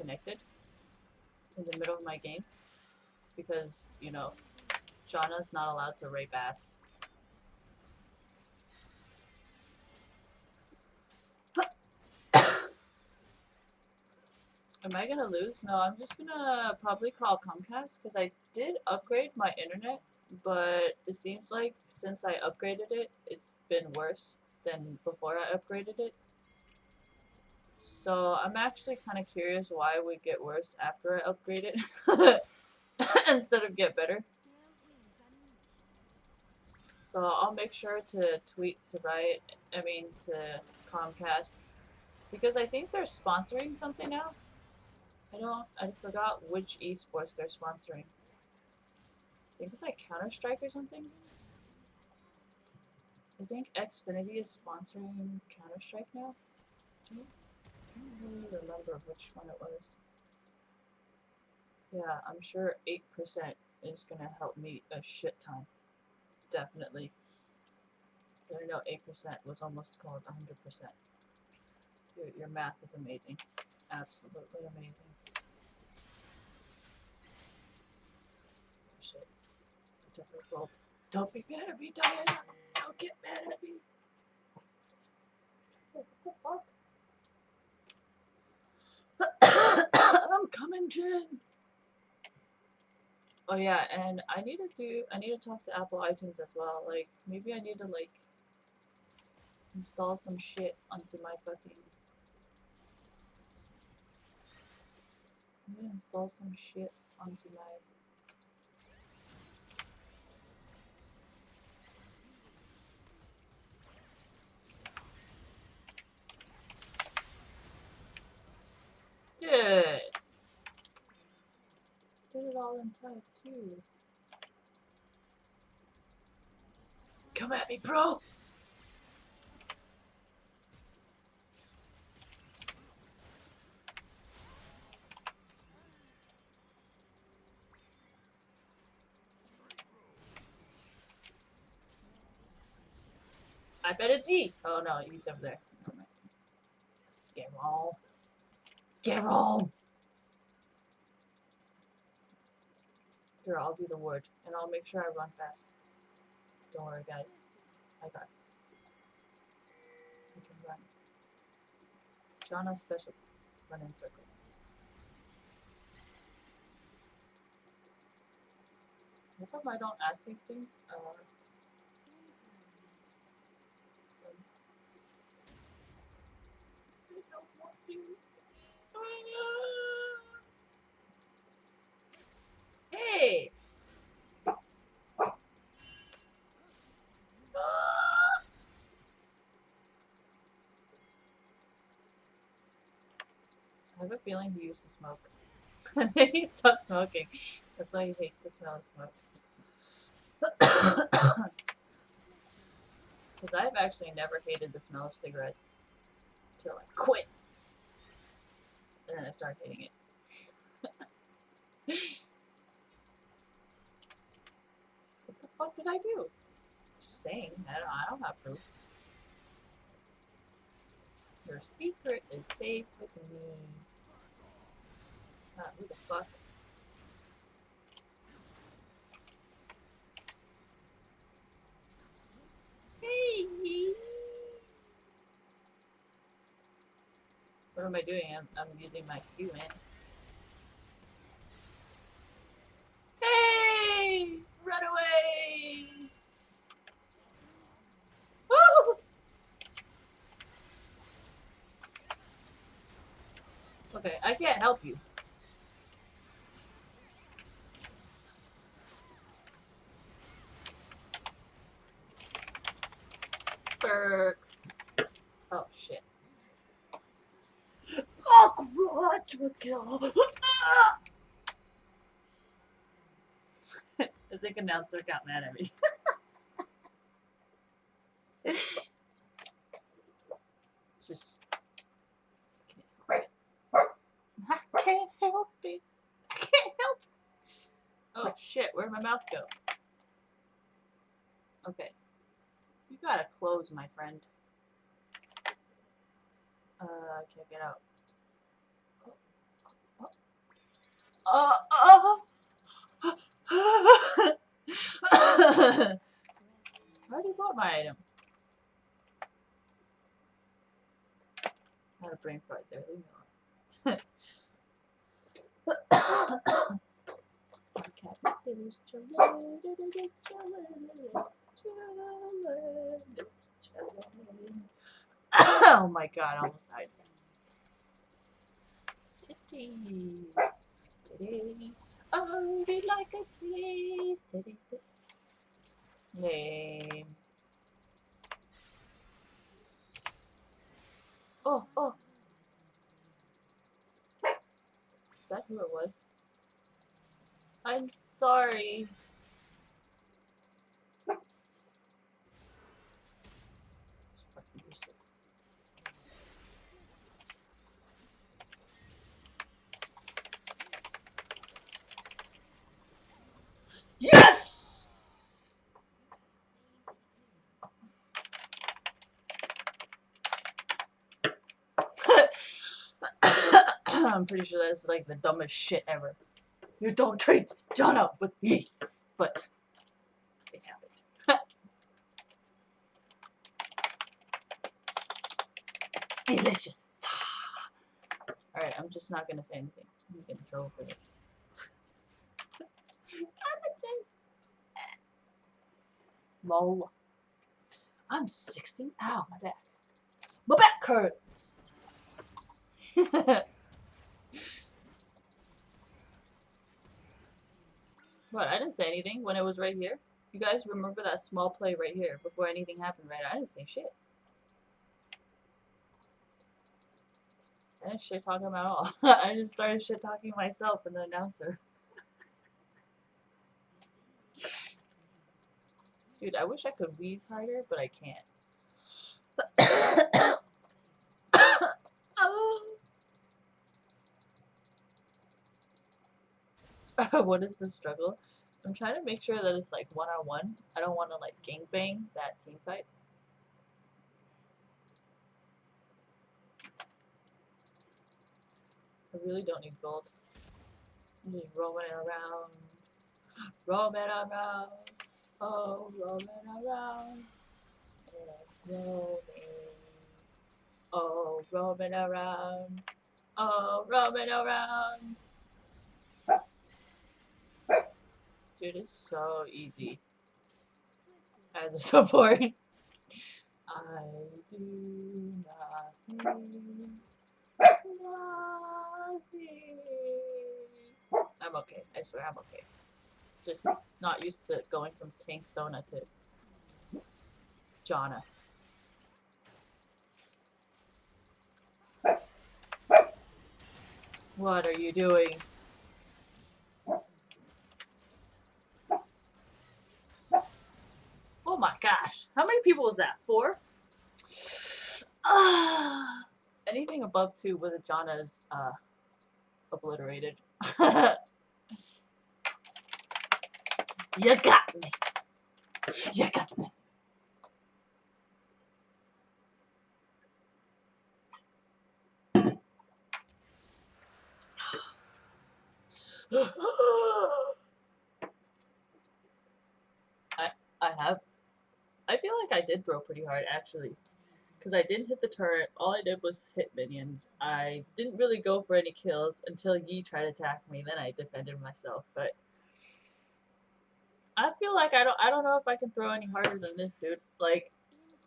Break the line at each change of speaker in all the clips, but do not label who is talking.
disconnected in the middle of my games because, you know, Jauna's not allowed to rape ass. Am I gonna lose? No, I'm just gonna probably call Comcast because I did upgrade my internet, but it seems like since I upgraded it, it's been worse than before I upgraded it. So I'm actually kind of curious why it would get worse after I upgrade it instead of get better. So I'll make sure to tweet to Riot, I mean to Comcast, because I think they're sponsoring something now. I forgot which esports they're sponsoring. I think it's like Counter-Strike or something. I think Xfinity is sponsoring Counter-Strike now. I don't really remember which one it was. Yeah, I'm sure 8% is gonna help me a shit ton. Definitely. I know 8% was almost called 100%. Your math is amazing. Absolutely amazing. Shit. I took her fault. Don't be mad at me, Diana! Don't get mad at me! What the fuck? I'm coming, Jen! Oh yeah, and I need to talk to Apple iTunes as well. Like, maybe I need to, like, install some shit onto my fucking... I need to install some shit onto my... Good! Did it all in type, too. Come at me, bro! I bet it's E! Oh no, E's over there. Never mind. Let's get home. Get home! Here, I'll be the ward, and I'll make sure I run fast. Don't worry, guys. I got this. I can run. Shauna's specialty. Run in circles. How come I don't ask these things? I don't want to. Hey! I have a feeling he used to smoke. He stopped smoking. That's why he hates the smell of smoke. Because I've actually never hated the smell of cigarettes until I quit. And then I started hating it. What the fuck did I do? Just saying. I don't have proof. Your secret is safe with me. Who the fuck? Hey! What am I doing? I'm using my Q in. Hey! Run away! Woo! Okay, I can't help you. Perks. Oh shit. Quadrikill. I think announcer got mad at me. Just I can't help it. I can't help it. Oh shit, where'd my mouse go? Okay. You gotta close, my friend. I can't get out. I already bought my item. Not a brain fart there. Leave me alone. Our cat is chillin'. Oh my god, I almost died. Titties. Titties. Oh, do you like a tease? Titties. Name. Oh, oh. Is that who it was? I'm sorry. It's fucking useless. Yes! I'm pretty sure that's like the dumbest shit ever. You don't trade John up with me, but it happened. Delicious. Alright, I'm just not gonna say anything. I'm gonna throw for it. Lol. I'm 60. Ow, my back. My back hurts. What? I didn't say anything when it was right here. You guys remember that small play right here before anything happened, right? I didn't say shit. I didn't shit talk him at all. I just started shit talking myself and the announcer. Dude, I wish I could wheeze harder, but I can't. What is the struggle? I'm trying to make sure that it's like one-on-one. I don't want to like gangbang that team fight. I really don't need gold. I'm just roaming around. Roaming around. Oh, roaming around. Roaming. Oh, roaming around. Oh, roaming around. Dude, it's so easy. As a support. I do nothing. Nothing. I'm okay. I swear I'm okay. Just not used to going from Tank Sona to Janna. What are you doing? Oh my gosh. How many people was that? 4? Anything above 2 with a Janna is obliterated. You got me. You got me. I have. I feel like I did throw pretty hard actually. Because I didn't hit the turret, all I did was hit minions. I didn't really go for any kills until Yi tried to attack me, then I defended myself, but I feel like I don't know if I can throw any harder than this, dude. Like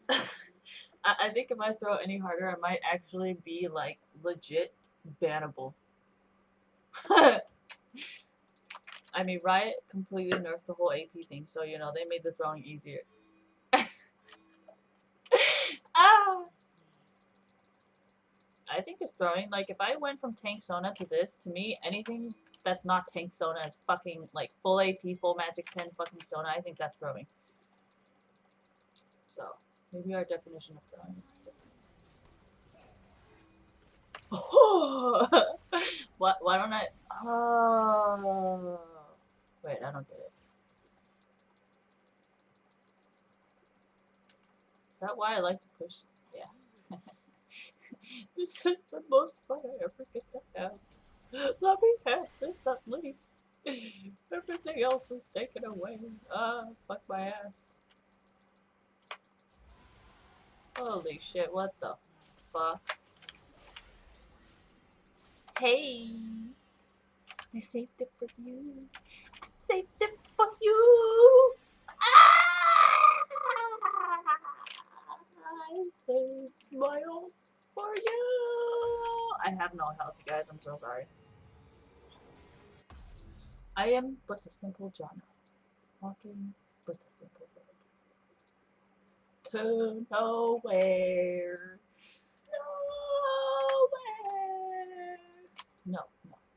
I think if I throw any harder I might actually be like legit bannable. I mean Riot completely nerfed the whole AP thing, so you know they made the throwing easier. Ah, I think it's throwing. Like, if I went from Tank Sona to this, to me, anything that's not Tank Sona is fucking, like, full AP, full Magic 10 fucking Sona. I think that's throwing. So, maybe our definition of throwing is different. What? Why don't I? Oh. Wait, I don't get it. Is that why I like to push? Yeah. This is the most fun I ever get to have. Let me have this this at least. Everything else is taken away. Fuck my ass. Holy shit, what the fuck? Hey! I saved it for you. Saved it for you! I saved my own for you! I have no health, guys. I'm so sorry. I am but a simple Jana, walking but a simple road. To nowhere. Nowhere. No,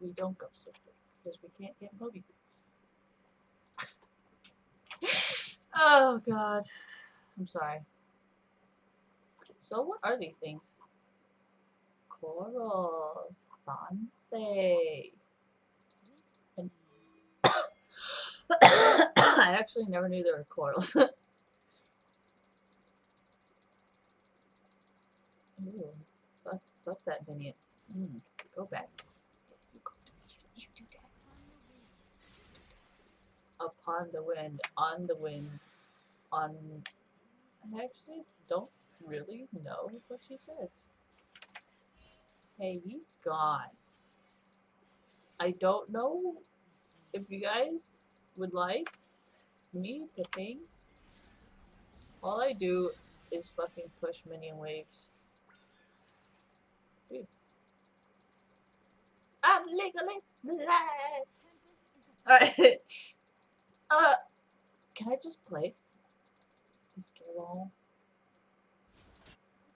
we don't go swiftly because we can't get boogie boots. Oh god. I'm sorry. So what are these things? Corals. Bonsai. And I actually never knew there were corals. Ooh, fuck that minion. Go back. You do that. Upon the wind, on the wind, on... I actually don't really know what she says. Hey, he's gone. I don't know if you guys would like me to ping. All I do is fucking push minion waves. Dude. I'm legally blind. Alright. Can I just play? Just get along.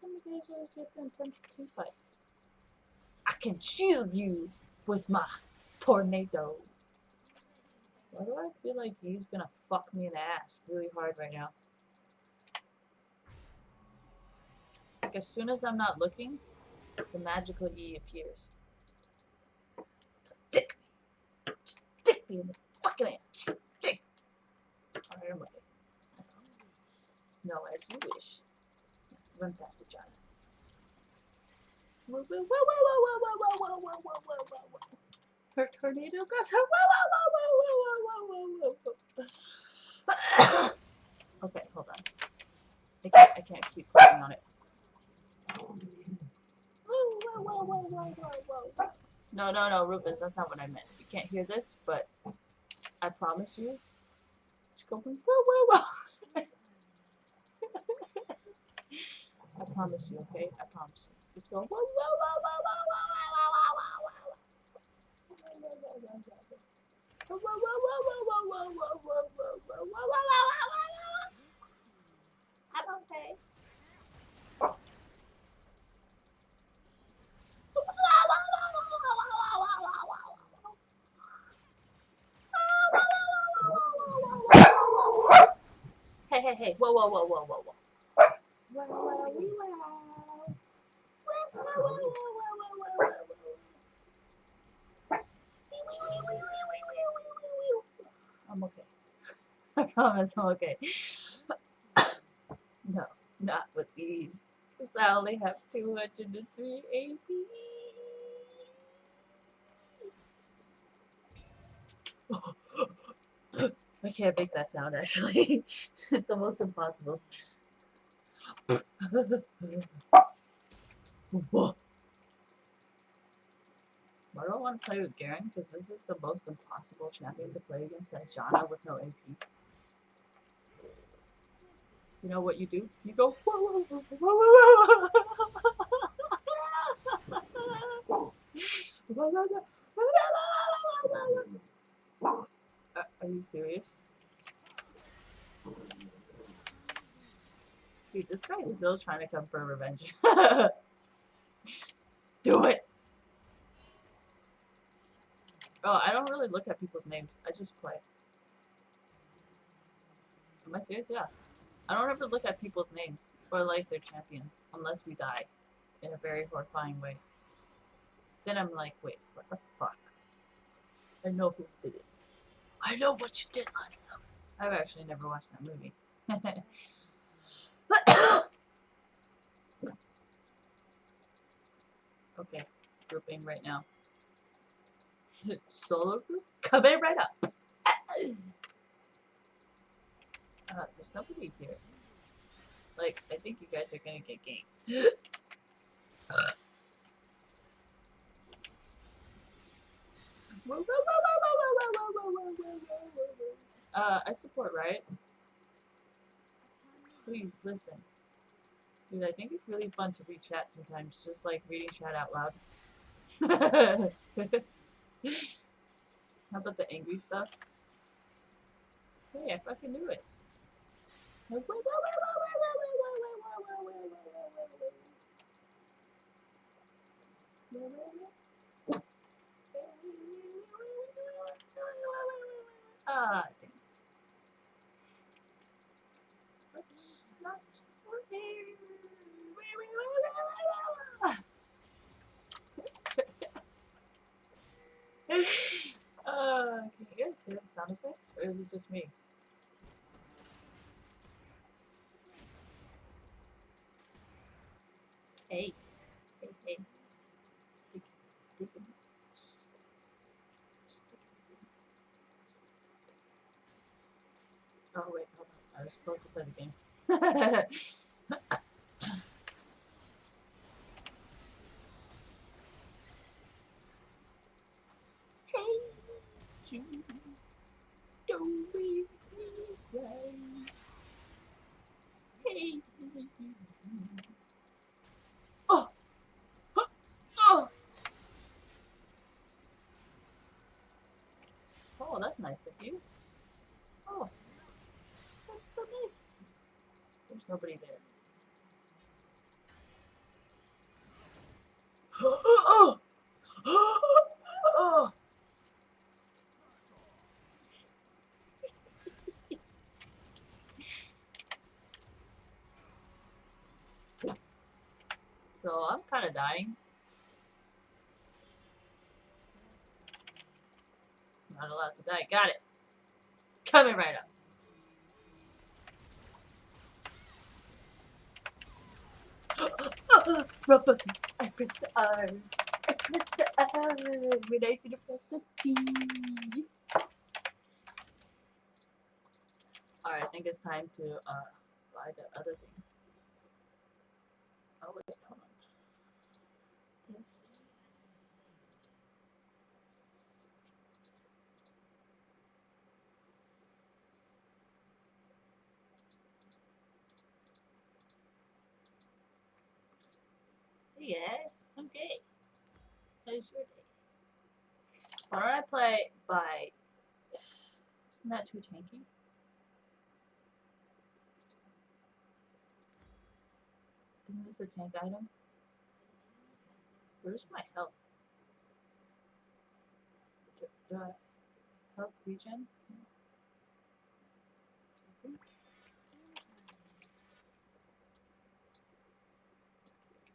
How come you guys always get the intense team fights? I can shield you with my tornado. Why do I feel like he's gonna fuck me in the ass really hard right now? Like as soon as I'm not looking, the magical E appears. Dick me. Stick me in the fucking ass. Dick. Alright, I'm okay. I promise. No, as you wish. Run past it, John. Whoa, whoa, whoa, whoa, whoa, whoa, whoa, whoa, whoa, whoa, whoa, whoa. Her tornado goes. Whoa, whoa, whoa, whoa, whoa, whoa, whoa, whoa. Okay, hold on. I can't keep clicking on it. Whoa, whoa, whoa, whoa, whoa, whoa, whoa. No, Rufus, that's not what I meant. You can't hear this, but I promise you, it's going whoa, whoa, whoa. I promise you, okay? I promise you. It's going whoa, whoa, whoa, whoa, whoa, whoa, whoa, whoa, whoa. I'm okay. Hey, whoa, whoa, whoa, whoa, whoa, whoa. Wow, wow, wow. I'm okay. I promise I'm okay. No, not with these. Because I only have 203 AP. I can't make that sound actually. It's almost impossible. Why do I want to play with Garen? Because this is the most impossible champion to play against as Janna with no AP. You know what you do? You go, whoa, whoa, whoa, whoa, whoa, whoa. Are you serious? Dude, this guy's still trying to come for revenge. Do it! Oh, I don't really look at people's names. I just play. Am I serious? Yeah. I don't ever look at people's names or like their champions unless we die in a very horrifying way. Then I'm like, wait, what the fuck? I know who did it. I know what you did last summer. I've actually never watched that movie. Okay, grouping right now. Solo group coming right up. There's nobody here. Like, I think you guys are gonna get ganked. I support Riot. Please listen. Dude, I think it's really fun to read chat sometimes, just like reading chat out loud. How about the angry stuff? Hey, I fucking knew it. Ah, damn it. It's not working. Can you guys hear the sound effects, or is it just me? Hey, hey, hey. Stick, stick, stick. Oh wait, hold on. I was supposed to play the game. Hey, Jude, don't leave me cry. Hey, oh, oh, oh. Oh, that's nice of you. Oh, that's so nice. There's nobody there. Oh, oh, oh. So I'm kind of dying. Not allowed to die. Got it. Coming right up. Rub button. I pressed the R. I pressed the R. When I should have pressed the D. Alright, I think it's time to buy the other thing. Oh wait, hold on. This. Hey guys, I'm gay. How's your day? Why don't I play by... Isn't that too tanky? Isn't this a tank item? Where's my health? Do I health regen?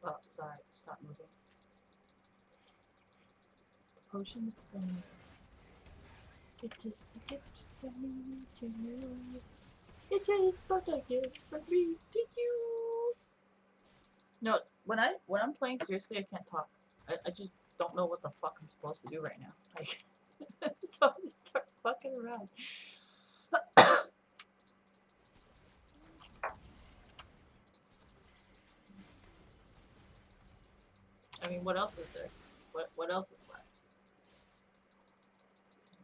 Oh, sorry, stop moving. Potions for me. It is a gift from me to you. It is but a gift from me to you. No, when I'm playing seriously, I can't talk. I just don't know what the fuck I'm supposed to do right now. Like, so I just start fucking around. I mean, what else is there? What else is left?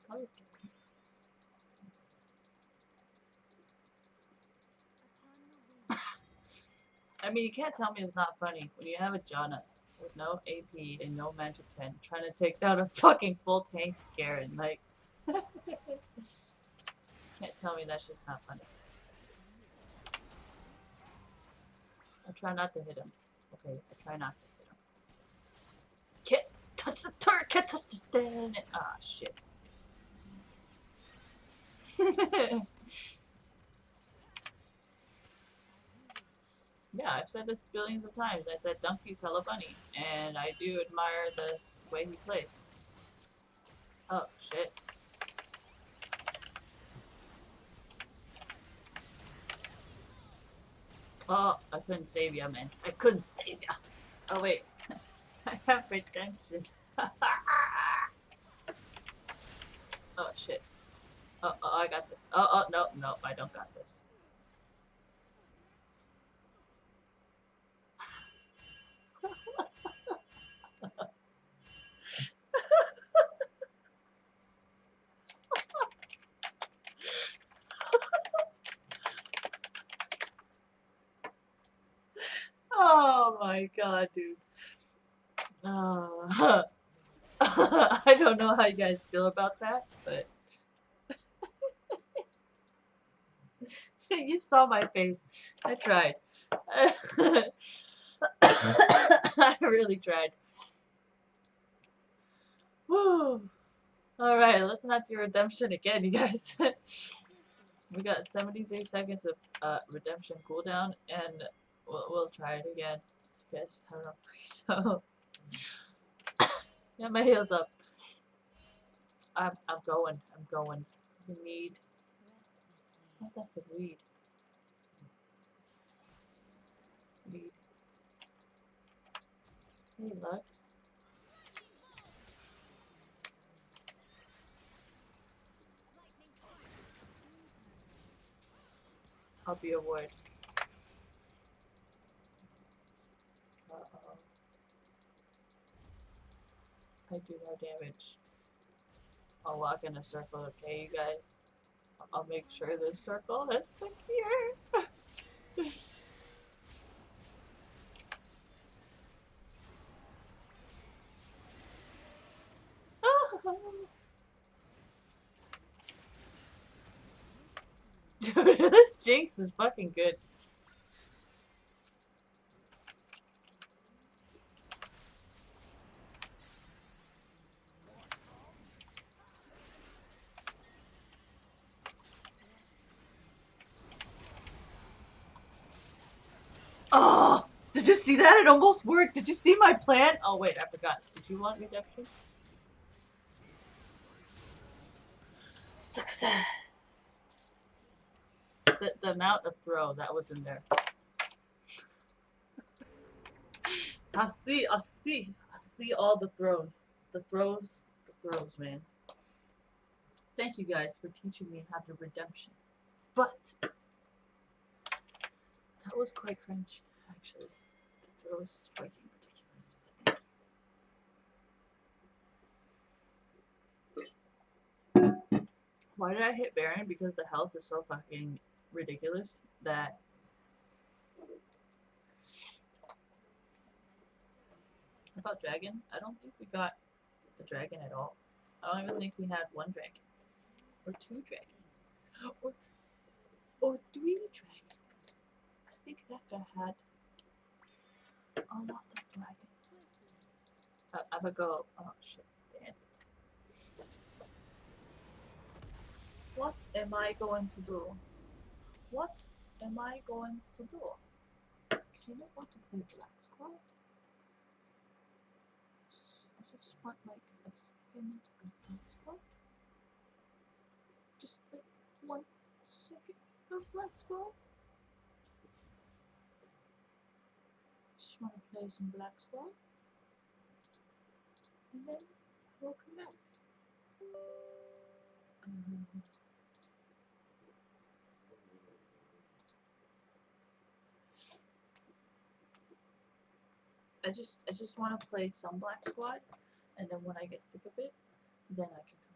Probably. I mean, you can't tell me it's not funny when you have a Janna with no AP and no magic pen trying to take down a fucking full tank Garen. Like, can't tell me that's just not funny. I try not to hit him. Okay, I try not to hit him. Can't touch the turret, can't touch the stand. Ah, shit. Yeah, I've said this billions of times. I said Donkey's hella funny, and I do admire the way he plays. Oh, shit. Oh, I couldn't save ya, man. I couldn't save ya. Oh, wait. I have retention. shit. Oh, I got this. Oh, no, no, I don't got this. Oh my god, dude. I don't know how you guys feel about that, but you saw my face. I tried. I really tried. Woo. Alright, let's not do redemption again, you guys. We got 73 seconds of redemption cooldown, and we'll try it again. Yes, I don't know. So, yeah, my heel's up. I'm going. I'm going. We need. Oh, that's a weed. Weed. Hey, Lux. I'll be a ward. Uh-oh. I do no damage. I'll walk in a circle, okay, you guys? I'll make sure this circle is secure. Dude, this Jinx is fucking good. Oh! Did you see that? It almost worked. Did you see my plan? Oh, wait, I forgot. Did you want redemption? Success! The amount of throw that was in there. I see all the throws. The throws, man. Thank you guys for teaching me how to redemption. But that was quite cringe, actually. The throw was fucking ridiculous, but thank you. Why did I hit Baron? Because the health is so fucking ridiculous that about dragon? I don't think we got the dragon at all. I don't even think we had one dragon. Or two dragons. Or three dragons. I think that guy had a lot of dragons. I'm gonna go. Oh shit, damn. What am I going to do? What am I going to do? Kind of want to play Black Squad. I just want like a second of Black Squad. Just like 1 second of Black Squad. Just want to play some Black Squad. And then we'll come back. I just want to play some Black Squad, and then when I get sick of it, then I can come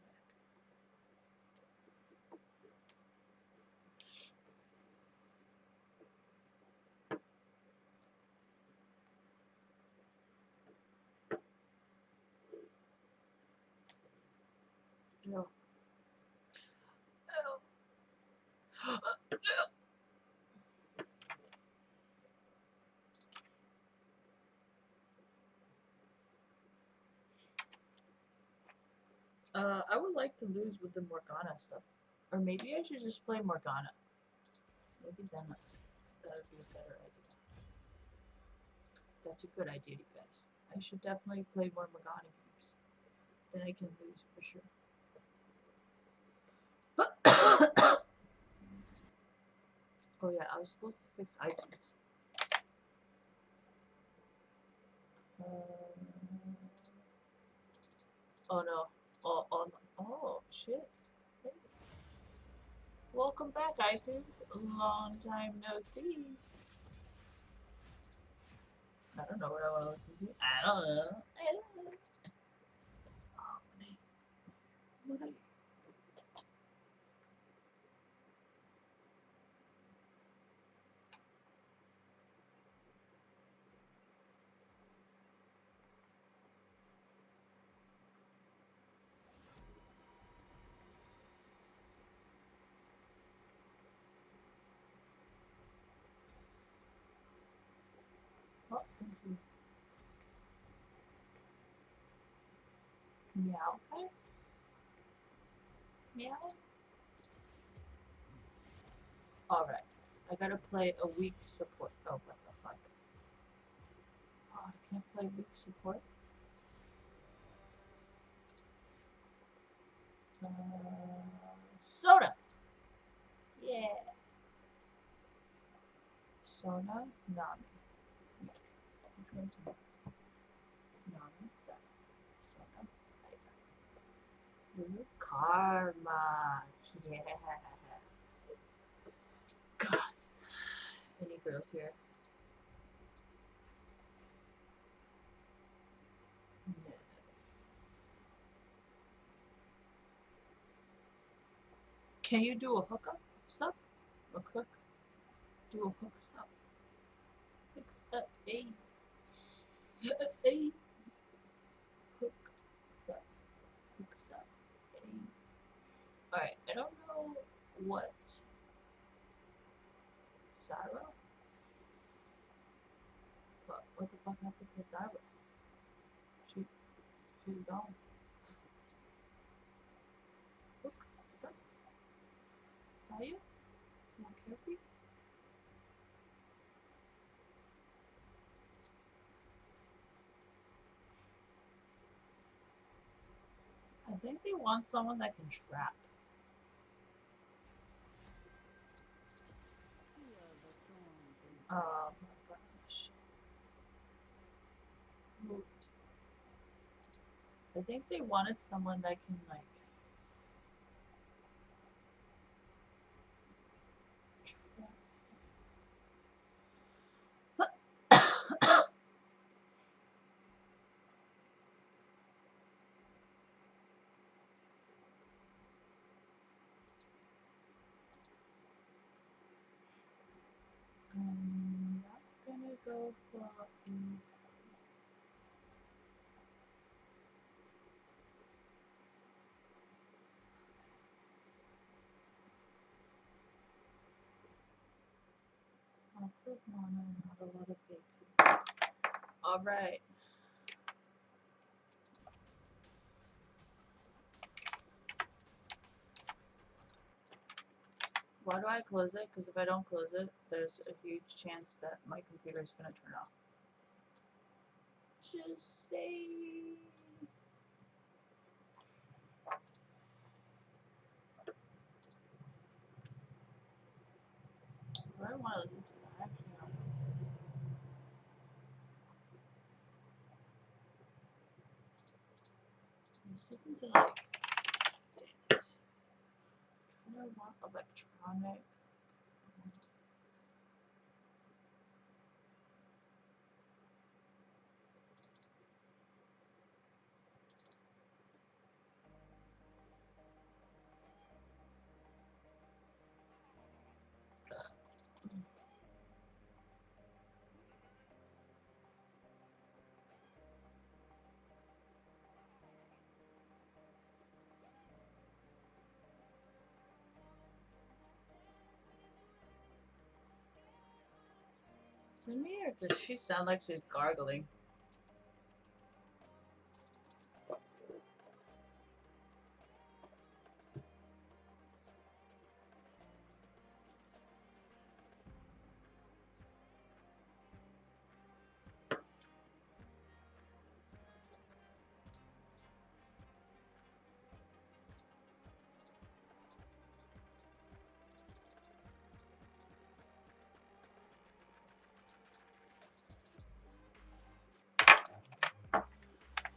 back. No. I would like to lose with the Morgana stuff. Or maybe I should just play Morgana. Maybe then that would be a better idea. That's a good idea, you guys. I should definitely play more Morgana games. Then I can lose for sure. Oh yeah, I was supposed to fix iTunes. Oh no. Oh shit. Welcome back, iTunes. Long time no see. I don't know what I want to listen to. I don't know. Oh, money. Oh, thank you. Meow. Okay. Meow. Alright. I gotta play a weak support. Oh, what the fuck? Oh, I can't play weak support. Soda! Yeah. Sona, Nami. Yes. Which one's what? Nami, Tiger. Sona, Tiger. Ooh, Karma. Yeah. God. Any girls here? Yeah. Can you do a hookup? Sup? A cook? Do a hook sup? Hooks up, a. A. Hook sup. Hook sup, a. Alright, I don't know what. Zyra? But what the fuck happened to Zyra? She's gone. Hook sup. Saya? More carefree? I think they want someone that can trap. Oh my gosh. I think they wanted someone that can like I'm not gonna go for a lots of mana, not a lot of big. Alright. Why do I close it? Because if I don't close it, there's a huge chance that my computer is gonna turn off. Just say. I don't want to listen to that. Actually, no. This isn't to like. Damn it. I don't want electronic. Is it me or does she sound like she's gargling?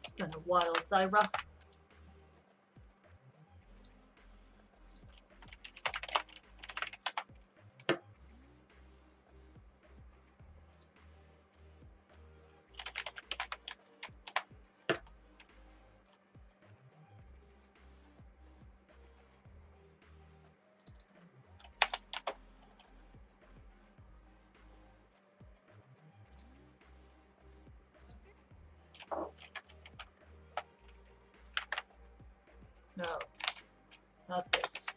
It's been a while, Zyra. No, not this.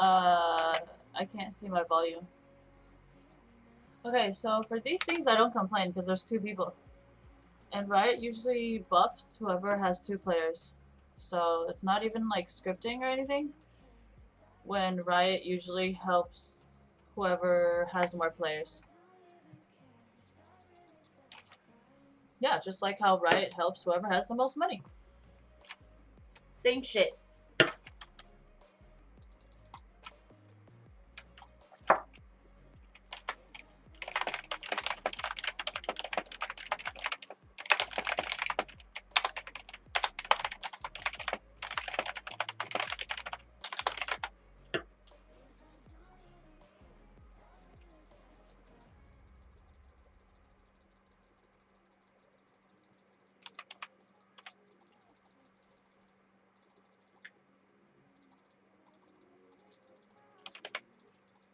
I can't see my volume. Okay, so for these things I don't complain because there's 2 people. And Riot usually buffs whoever has 2 players. So it's not even like scripting or anything. When Riot usually helps whoever has more players. Yeah, just like how Riot helps whoever has the most money. Same shit.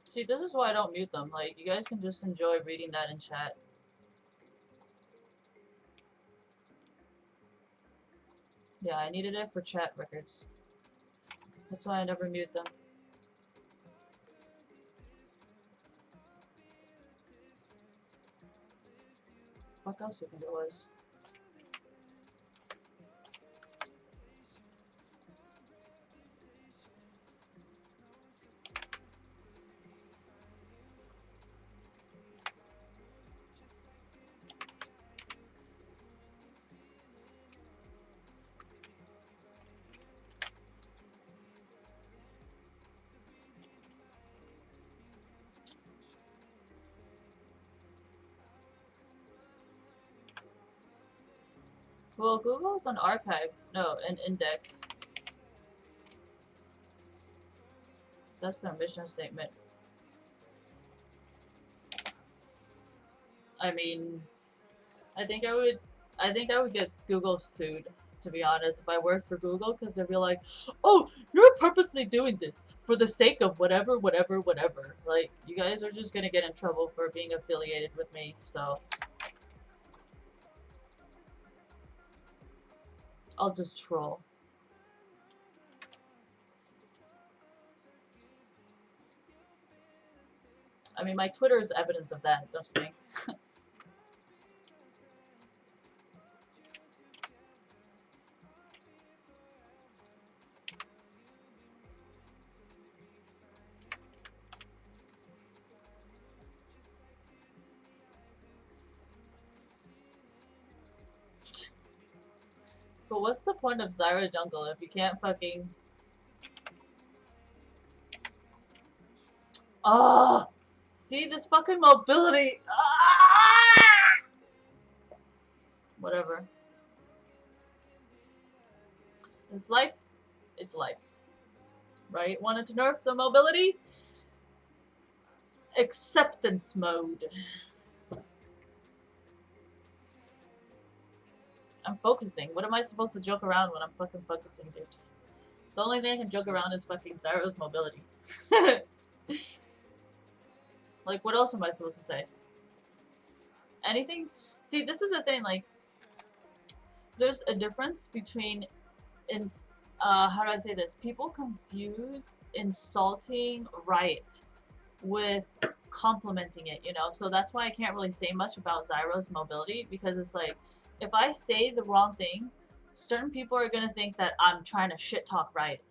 See, this is why I don't mute them. Like, you guys can just enjoy reading that in chat. Yeah, I needed it for chat records. That's why I never mute them. What else do you think it was? Well, Google's an archive. No, an index. That's their mission statement. I mean, I think I would get Google sued, to be honest, if I worked for Google, because they'd be like, "Oh, you're purposely doing this for the sake of whatever, whatever, whatever." Like, you guys are just gonna get in trouble for being affiliated with me, so I'll just troll. I mean, my Twitter is evidence of that, don't you think? But what's the point of Zyra Jungle if you can't fucking... Oh! See, this fucking mobility! Ah! Whatever. It's life. It's life. Right? Wanted to nerf the mobility? Acceptance mode. I'm focusing. What am I supposed to joke around when I'm fucking focusing, dude? The only thing I can joke around is fucking Zyra's mobility. Like, what else am I supposed to say? Anything? See, this is the thing, like, there's a difference between, how do I say this? People confuse insulting Riot with complimenting it, you know? So that's why I can't really say much about Zyra's mobility, because it's like, if I say the wrong thing, certain people are gonna think that I'm trying to shit talk Riot.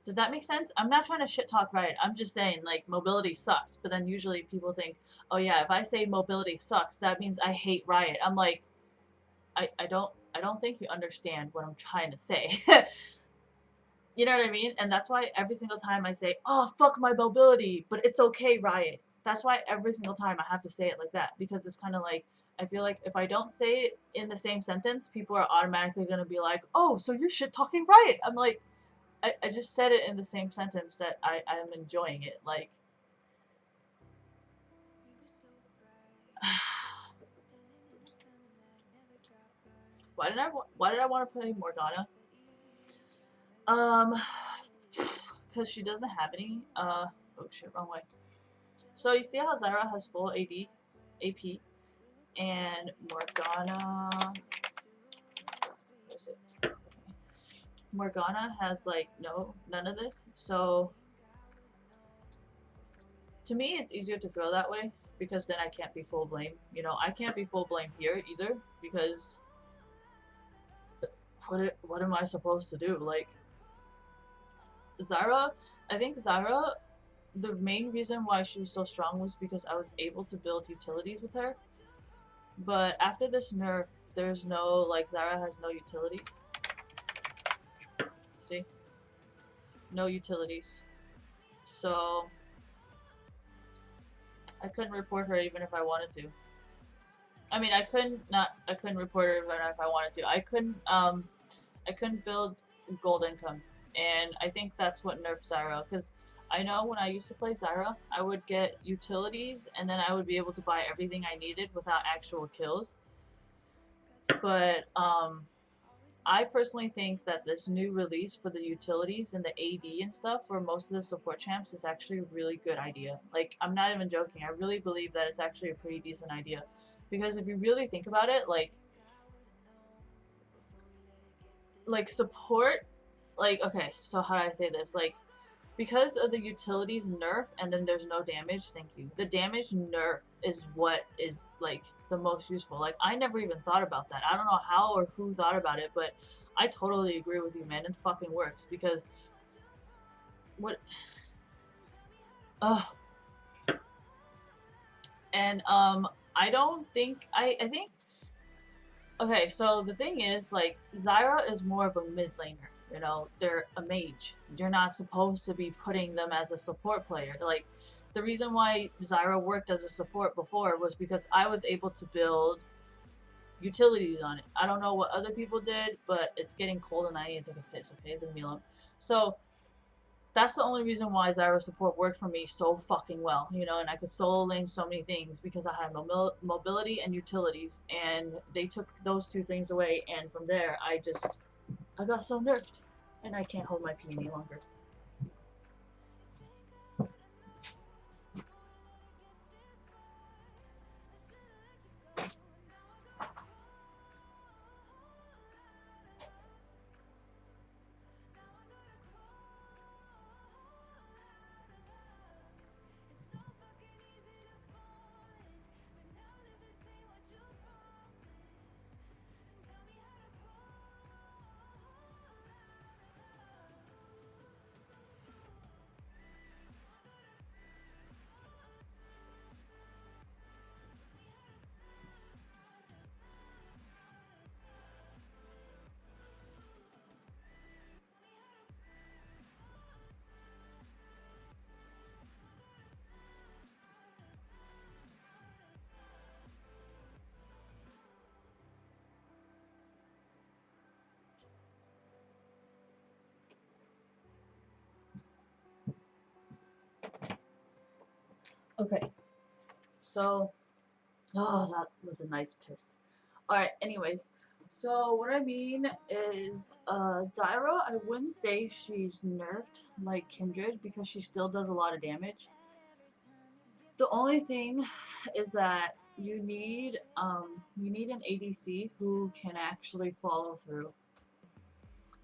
Does that make sense? I'm not trying to shit talk Riot. I'm just saying, like, mobility sucks. But then usually people think, oh yeah, if I say mobility sucks, that means I hate Riot. I'm like, I don't think you understand what I'm trying to say. You know what I mean? And that's why every single time I say, oh, fuck my mobility, but it's okay, Riot. That's why every single time I have to say it like that. Because it's kind of like, I feel like if I don't say it in the same sentence, people are automatically going to be like, oh, so you're shit talking Riot. I'm like, I just said it in the same sentence that I am enjoying it. Like, why did I want to play Morgana? Because she doesn't have any. Oh shit, wrong way. So you see how Zyra has full AP, and Morgana. Where is it? Okay. Morgana has like none of this. So To me, it's easier to throw that way because then I can't be full blame. You know, I can't be full blame here either because what am I supposed to do? Like, Zara, I think Zara, the main reason why she was so strong was because I was able to build utilities with her. But after this nerf, there's no, like, Zara has no utilities. See? No utilities. So, I couldn't report her even if I wanted to. I mean, I couldn't report her even if I wanted to. I couldn't build gold income. And I think that's what nerfed Zyra. Because I know when I used to play Zyra, I would get utilities and then I would be able to buy everything I needed without actual kills. But I personally think that this new release for the utilities and the AD and stuff for most of the support champs is actually a really good idea. Like, I'm not even joking. I really believe that it's actually a pretty decent idea. Because if you really think about it, like support, like, okay, so how do I say this? Like, because of the utilities nerf and then there's no damage, thank you. The damage nerf is what is, like, the most useful. Like, I never even thought about that. I don't know how or who thought about it, but I totally agree with you, man. It fucking works because what? Ugh. And I don't think I think. Okay, so the thing is, like, Zyra is more of a mid laner. You know, they're a mage. You're not supposed to be putting them as a support player. Like, the reason why Zyra worked as a support before was because I was able to build utilities on it. I don't know what other people did, but it's getting cold and I need to take a piss, okay? Leave me alone. So, that's the only reason why Zyra support worked for me so fucking well, you know, and I could solo lane so many things because I had mobility and utilities, and they took those two things away, and from there, I got so nerfed, and I can't hold my pee any longer. Okay, so, oh, that was a nice piss. Alright, anyways, so what I mean is, Zyra, I wouldn't say she's nerfed like Kindred because she still does a lot of damage. The only thing is that you need an ADC who can actually follow through.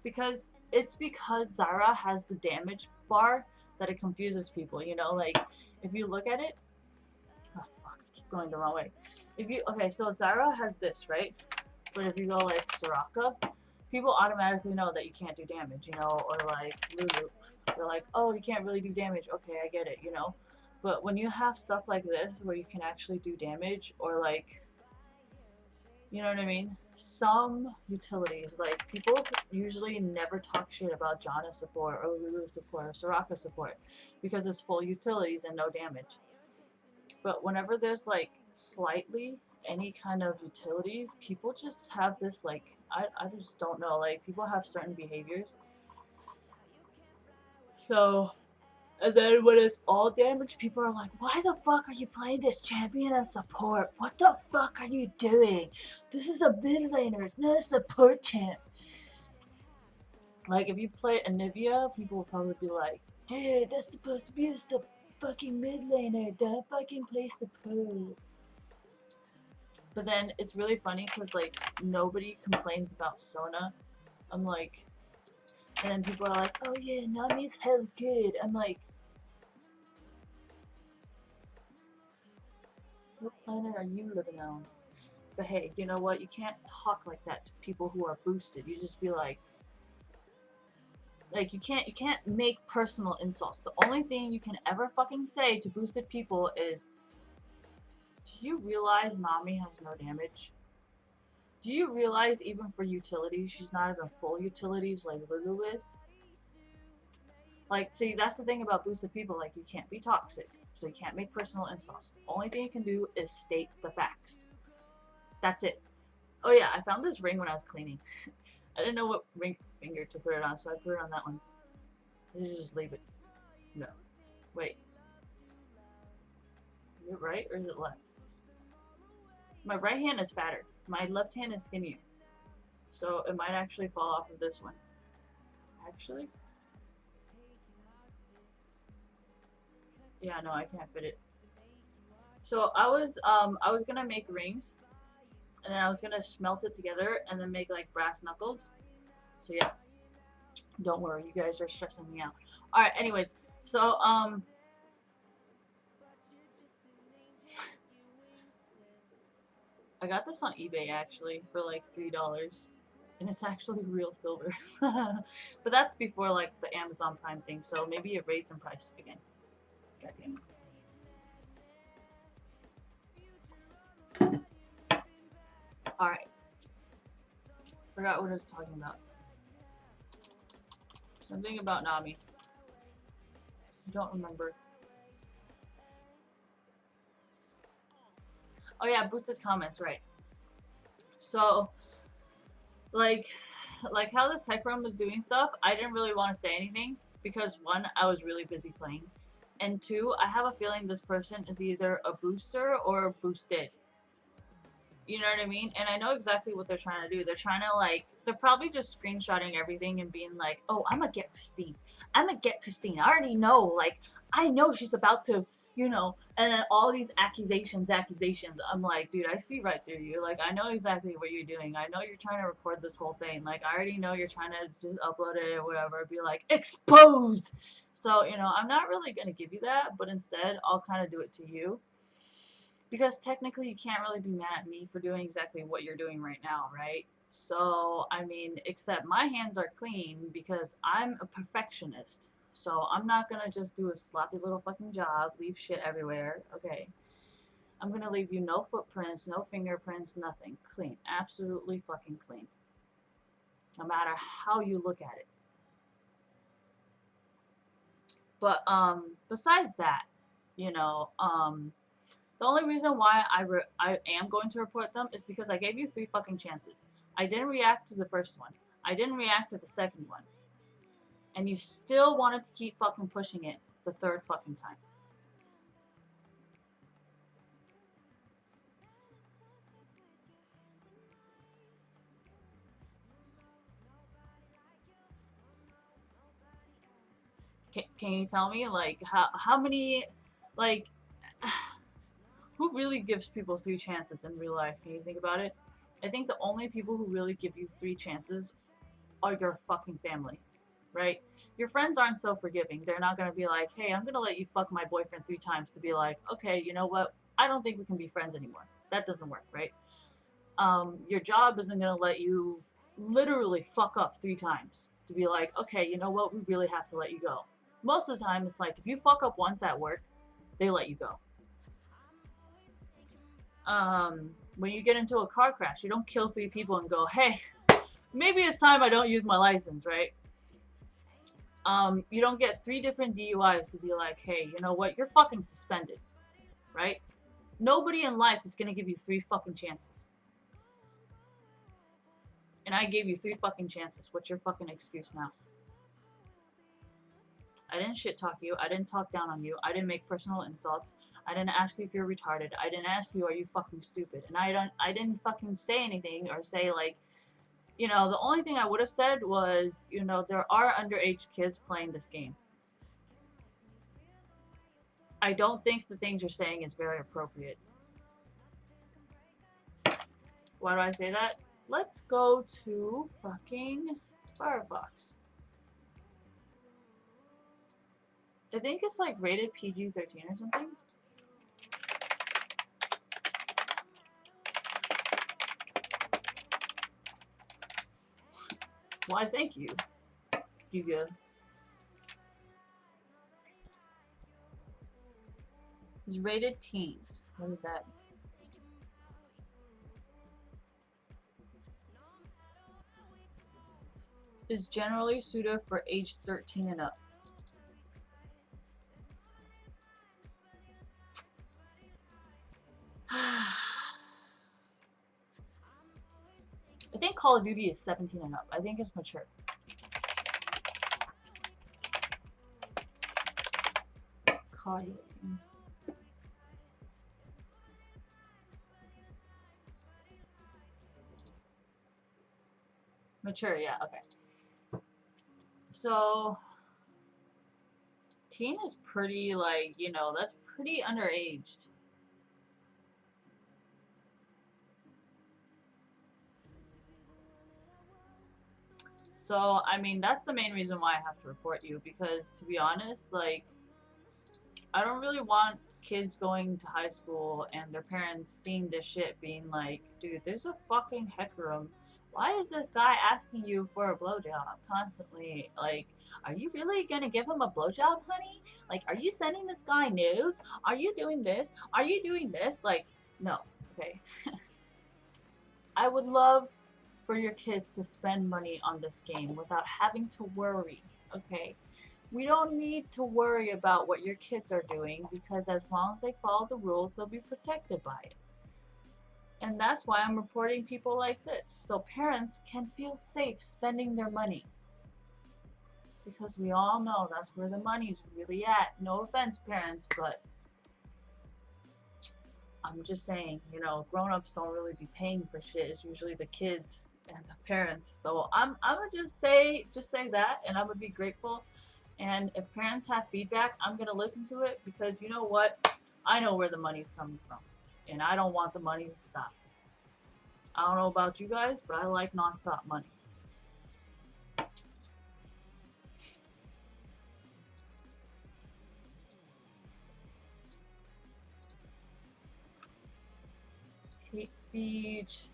Because Zyra has the damage bar that it confuses people, you know, like if you look at it, oh fuck, I keep going the wrong way. Okay, so Zyra has this, right? But if you go like Soraka, people automatically know that you can't do damage, you know, or like Lulu. They're like, oh, you can't really do damage. Okay, I get it, you know. But when you have stuff like this where you can actually do damage, or like, you know what I mean? Some utilities, like, people usually never talk shit about Janna support or Lulu support or Soraka support because it's full utilities and no damage. But whenever there's like slightly any kind of utilities, people just have this, like, I just don't know, like, people have certain behaviors. So, and then when it's all damage, people are like, why the fuck are you playing this champion as support? What the fuck are you doing? This is a mid laner, it's not a support champ. Like, if you play Anivia, people will probably be like, dude, that's supposed to be a fucking mid laner, don't fucking play support. But then it's really funny because, like, nobody complains about Sona. I'm like, and then people are like, oh yeah, Nami's hella good. I'm like, What planet are you living on? But hey, you know what? You can't talk like that to people who are boosted. You just be like you can't make personal insults. The only thing you can ever fucking say to boosted people is, do you realize Nami has no damage? Do you realize even for utilities, she's not even full utilities like Lulu is? Like, see, that's the thing about boosted people. Like, you can't be toxic, so you can't make personal insults. The only thing you can do is state the facts. That's it. Oh yeah, I found this ring when I was cleaning. I didn't know what ring finger to put it on, so I put it on that one. I should just leave it. No. Wait. Is it right or is it left? My right hand is fatter. My left hand is skinnier. So it might actually fall off of this one. Actually? Yeah, no, I can't fit it. So I was gonna make rings, and then I was gonna smelt it together and then make like brass knuckles. So yeah. Don't worry, you guys are stressing me out. Alright, anyways, so I got this on eBay actually for like $3. And it's actually real silver. But that's before like the Amazon Prime thing, so maybe it raised in price again. Goddamn. Alright. Forgot what I was talking about. Something about Nami. Don't remember. Oh yeah, boosted comments, right. So, like how this tech room was doing stuff, I didn't really want to say anything because one, I was really busy playing, and two, I have a feeling this person is either a booster or boosted. You know what I mean? And I know exactly what they're trying to do. They're trying to like, they're probably just screenshotting everything and being like, oh, I'm gonna get Christine. I'm gonna get Christine. I already know. Like, I know she's about to, you know, and then all these accusations. I'm like, dude, I see right through you. Like, I know exactly what you're doing. I know you're trying to record this whole thing. Like, I already know you're trying to just upload it or whatever. Be like, exposed. So, you know, I'm not really gonna give you that, but instead, I'll kind of do it to you. Because technically you can't really be mad at me for doing exactly what you're doing right now, right? So, I mean, except my hands are clean because I'm a perfectionist. So I'm not gonna just do a sloppy little fucking job, leave shit everywhere, okay? I'm gonna leave you no footprints, no fingerprints, nothing. Clean. Absolutely fucking clean. No matter how you look at it. But, besides that, you know, the only reason why I am going to report them is because I gave you 3 fucking chances. I didn't react to the first one. I didn't react to the second one. And you still wanted to keep fucking pushing it the 3rd fucking time. Can you tell me, like, how many, like, who really gives people 3 chances in real life? Can you think about it? I think the only people who really give you 3 chances are your fucking family, right? Your friends aren't so forgiving. They're not gonna be like, hey, I'm gonna let you fuck my boyfriend 3 times to be like, okay, you know what? I don't think we can be friends anymore. That doesn't work, right? Your job isn't gonna let you literally fuck up 3 times to be like, okay, you know what? We really have to let you go. Most of the time, it's like if you fuck up once at work, they let you go. When you get into a car crash, you don't kill 3 people and go, hey, maybe it's time I don't use my license, right? You don't get 3 different DUIs to be like, hey, you know what? You're fucking suspended, right? Nobody in life is gonna give you 3 fucking chances. And I gave you 3 fucking chances. What's your fucking excuse now? I didn't shit talk you. I didn't talk down on you. I didn't make personal insults. I didn't ask you if you're retarded. I didn't ask you, are you fucking stupid? And I didn't fucking say anything or say like, you know, the only thing I would have said was, you know, there are underage kids playing this game. I don't think the things you're saying is very appropriate. Why do I say that? Let's go to fucking Firefox. I think it's like rated PG-13 or something. Why, thank you. You good. It's rated teens. What is that? Is generally suited for age 13 and up. I think Call of Duty is 17 and up. I think it's mature. Call of Duty. Mature, yeah, okay. So, teen is pretty, like, you know, that's pretty underaged. So, I mean, that's the main reason why I have to report you, because to be honest, like, I don't really want kids going to high school and their parents seeing this shit being like, dude, there's a fucking hecarim. Why is this guy asking you for a blowjob constantly? Like, are you really gonna give him a blowjob, honey? Like, are you sending this guy nudes? Are you doing this? Are you doing this? Like, no, okay? I would love for your kids to spend money on this game without having to worry, okay? We don't need to worry about what your kids are doing because as long as they follow the rules, they'll be protected by it. And that's why I'm reporting people like this, so parents can feel safe spending their money. Because we all know that's where the money's really at. No offense, parents, but I'm just saying, you know, grown-ups don't really be paying for shit. It's usually the kids and the parents. So I'm gonna just say that, and I'm gonna be grateful. And if parents have feedback, I'm gonna listen to it because you know what? I know where the money's coming from, and I don't want the money to stop. I don't know about you guys, but I like non-stop money. Hate speech.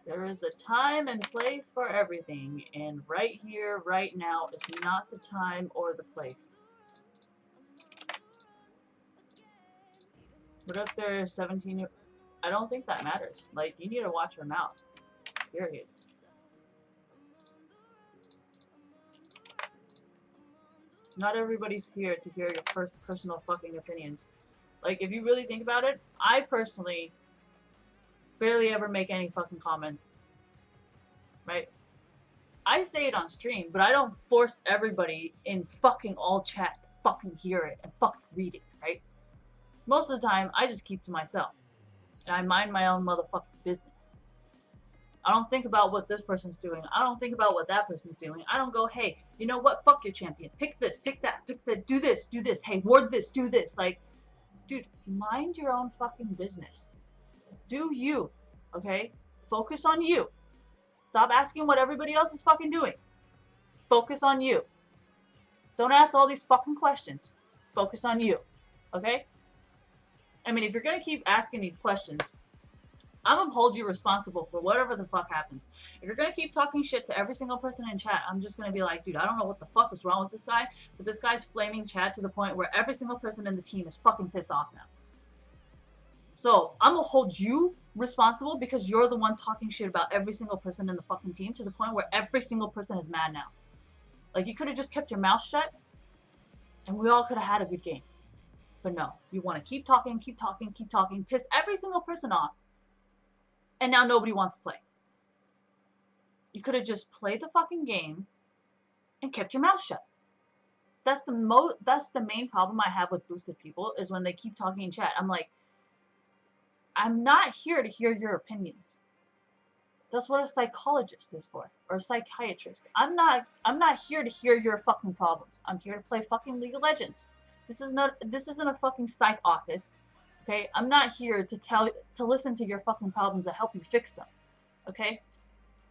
There is a time and place for everything, and right here, right now is not the time or the place. What if they're 17? I don't think that matters. Like, you need to watch your mouth. Period. Not everybody's here to hear your personal fucking opinions. Like, if you really think about it, I personally barely ever make any fucking comments. Right? I say it on stream, but I don't force everybody in fucking all chat to fucking hear it and fucking read it, right? Most of the time, I just keep to myself. And I mind my own motherfucking business. I don't think about what this person's doing. I don't think about what that person's doing. I don't go, hey, you know what? Fuck your champion. Pick this, pick that, pick that. Do this, do this. Hey, ward this, do this. Like, dude, mind your own fucking business. Do you, okay? Focus on you. Stop asking what everybody else is fucking doing. Focus on you. Don't ask all these fucking questions. Focus on you, okay? I mean, if you're gonna keep asking these questions, I'm gonna hold you responsible for whatever the fuck happens. If you're gonna keep talking shit to every single person in chat, I'm just gonna be like, dude, I don't know what the fuck is wrong with this guy, but this guy's flaming chat to the point where every single person in the team is fucking pissed off now. So, I'm gonna hold you responsible because you're the one talking shit about every single person in the fucking team to the point where every single person is mad now. Like, you could have just kept your mouth shut and we all could have had a good game. But no, you want to keep talking, keep talking, keep talking, piss every single person off, and now nobody wants to play. You could have just played the fucking game and kept your mouth shut. That's the main problem I have with boosted people is when they keep talking in chat. I'm like, I'm not here to hear your opinions. That's what a psychologist is for, or a psychiatrist. I'm not here to hear your fucking problems. I'm here to play fucking League of Legends. This isn't a fucking psych office. Okay? I'm not here to listen to your fucking problems and help you fix them. Okay?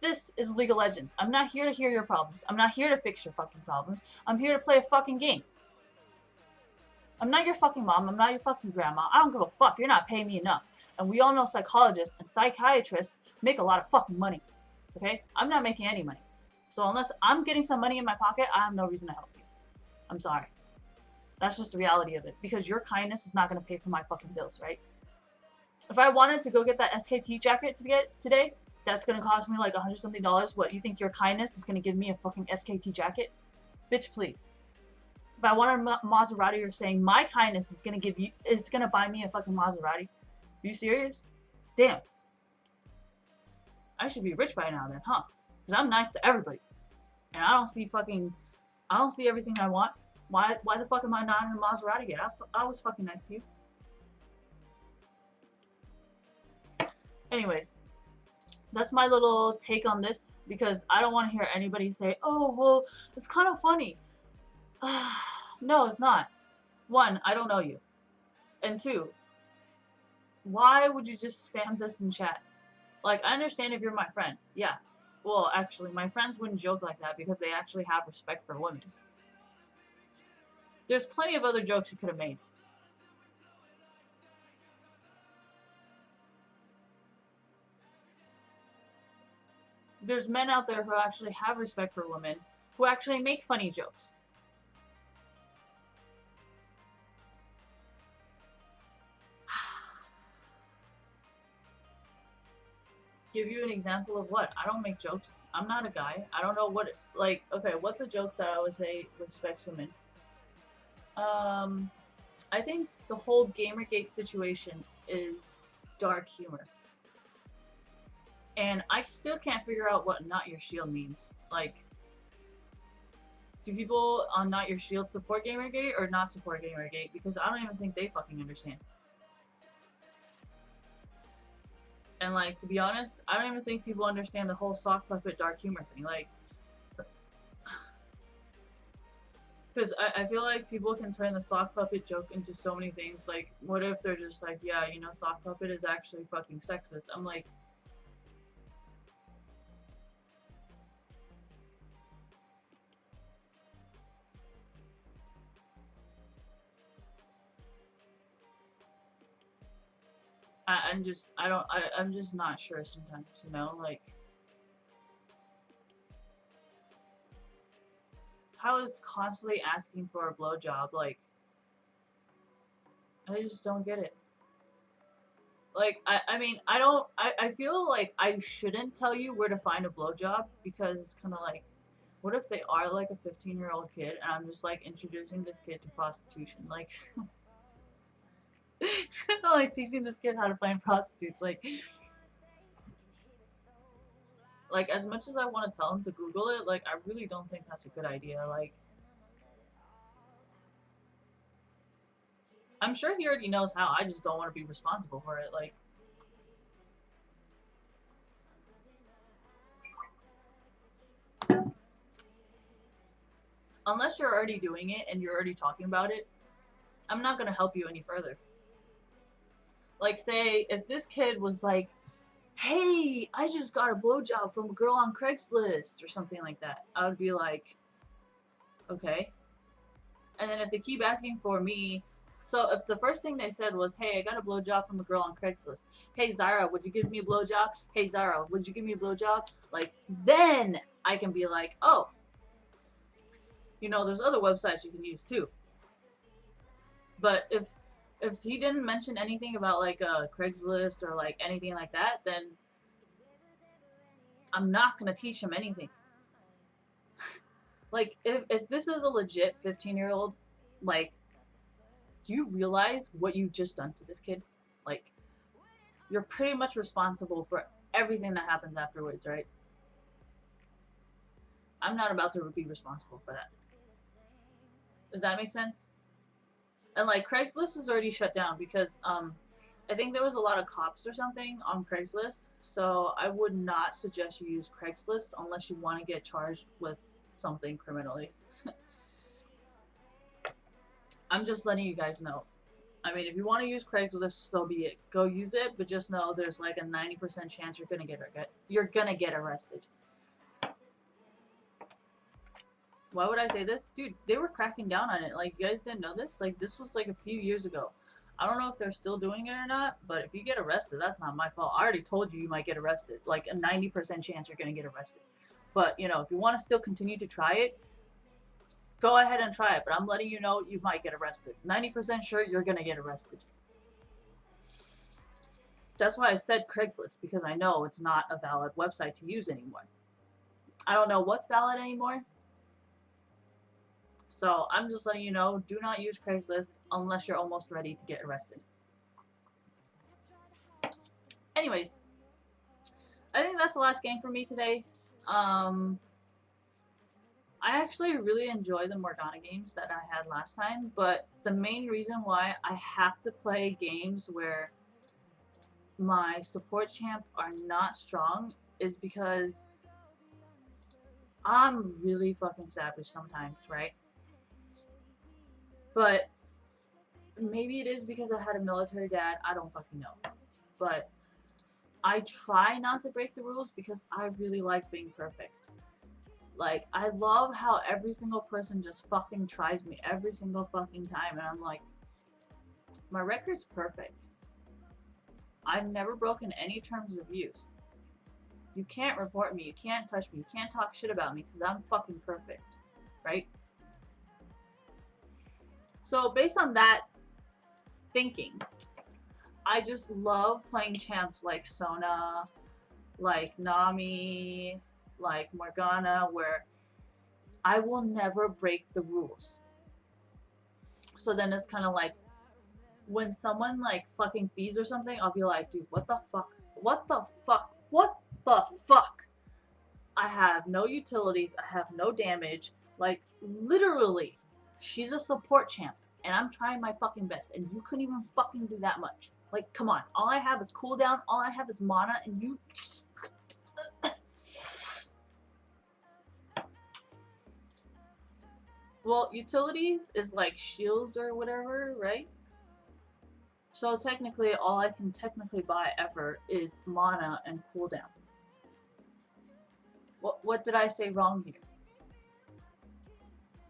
This is League of Legends. I'm not here to hear your problems. I'm not here to fix your fucking problems. I'm here to play a fucking game. I'm not your fucking mom. I'm not your fucking grandma. I don't give a fuck. You're not paying me enough. And we all know psychologists and psychiatrists make a lot of fucking money. Okay? I'm not making any money. So unless I'm getting some money in my pocket, I have no reason to help you. I'm sorry. That's just the reality of it. Because your kindness is not going to pay for my fucking bills, right? If I wanted to go get that SKT jacket to get today, that's going to cost me like $100 something. What, you think your kindness is going to give me a fucking SKT jacket? Bitch, please. If I want a Maserati, you're saying my kindness is going to buy me a fucking Maserati. Are you serious? Damn. I should be rich by now then, huh? Because I'm nice to everybody. And I don't see everything I want. Why the fuck am I not in a Maserati yet? I was fucking nice to you. Anyways, that's my little take on this, because I don't want to hear anybody say, oh, well, it's kind of funny. No, it's not. One, I don't know you. And two, why would you just spam this in chat? Like, I understand if you're my friend. Yeah. Well, actually, my friends wouldn't joke like that because they actually have respect for women. There's plenty of other jokes you could have made. There's men out there who actually have respect for women, who actually make funny jokes. Give you an example of what? I don't make jokes. I'm not a guy. I don't know what, like, okay, what's a joke that I would say respects women? I think the whole Gamergate situation is dark humor. And I still can't figure out what Not Your Shield means. Like, do people on Not Your Shield support Gamergate or not support Gamergate? Because I don't even think they fucking understand. And, like, to be honest, I don't even think people understand the whole sock puppet dark humor thing. Like, because I feel like people can turn the sock puppet joke into so many things. Like, what if they're just like, yeah, you know, sock puppet is actually fucking sexist. I'm like, I'm just not sure sometimes, you know, like, how is constantly asking for a blowjob, like, I just don't get it. Like, I mean, I feel like I shouldn't tell you where to find a blowjob, because it's kind of like, what if they are like a 15-year-old kid and I'm just like introducing this kid to prostitution, like, like teaching this kid how to find prostitutes, like as much as I want to tell him to Google it, like, I really don't think that's a good idea. Like, I'm sure he already knows how, I just don't want to be responsible for it, like. Unless you're already doing it and you're already talking about it, I'm not gonna help you any further. Like, say, if this kid was like, hey, I just got a blowjob from a girl on Craigslist or something like that, I would be like, okay. And then if they keep asking for me, so if the first thing they said was, hey, I got a blowjob from a girl on Craigslist, hey, Zara, would you give me a blowjob? Hey, Zara, would you give me a blowjob? Like, then I can be like, oh, you know, there's other websites you can use too. But if he didn't mention anything about like Craigslist or like anything like that, then I'm not gonna teach him anything. Like, if this is a legit 15-year-old, like, do you realize what you've just done to this kid? Like, you're pretty much responsible for everything that happens afterwards, right? I'm not about to be responsible for that. Does that make sense? And like, Craigslist is already shut down because I think there was a lot of cops or something on Craigslist, so I would not suggest you use Craigslist unless you want to get charged with something criminally. I'm just letting you guys know. I mean, if you want to use Craigslist, so be it. Go use it, but just know there's like a 90% chance you're gonna get arrested. Why would I say this? Dude, they were cracking down on it. Like, you guys didn't know this? Like, this was like a few years ago. I don't know if they're still doing it or not, but if you get arrested, that's not my fault. I already told you you might get arrested. Like, a 90% chance you're gonna get arrested. But, you know, if you want to still continue to try it, go ahead and try it. But I'm letting you know you might get arrested. 90% sure you're gonna get arrested. That's why I said Craigslist, because I know it's not a valid website to use anymore. I don't know what's valid anymore. So I'm just letting you know, do not use Craigslist unless you're almost ready to get arrested. Anyways, I think that's the last game for me today. I actually really enjoy the Morgana games that I had last time, but the main reason why I have to play games where my support champ are not strong is because I'm really fucking savage sometimes, right? But maybe it is because I had a military dad, I don't fucking know. But I try not to break the rules because I really like being perfect. Like, I love how every single person just fucking tries me every single fucking time, and I'm like, my record's perfect. I've never broken any terms of use. You can't report me, you can't touch me, you can't talk shit about me because I'm fucking perfect, right? So based on that thinking, I just love playing champs like Sona, like Nami, like Morgana, where I will never break the rules. So then it's kind of like, when someone like fucking feeds or something, I'll be like, dude, what the fuck? What the fuck? What the fuck? I have no utilities, I have no damage. Like, literally, she's a support champ, and I'm trying my fucking best, and you couldn't even fucking do that much. Like, come on. All I have is cooldown, all I have is mana, and you... Well, utilities is like shields or whatever, right? So technically, all I can technically buy ever is mana and cooldown. What did I say wrong here?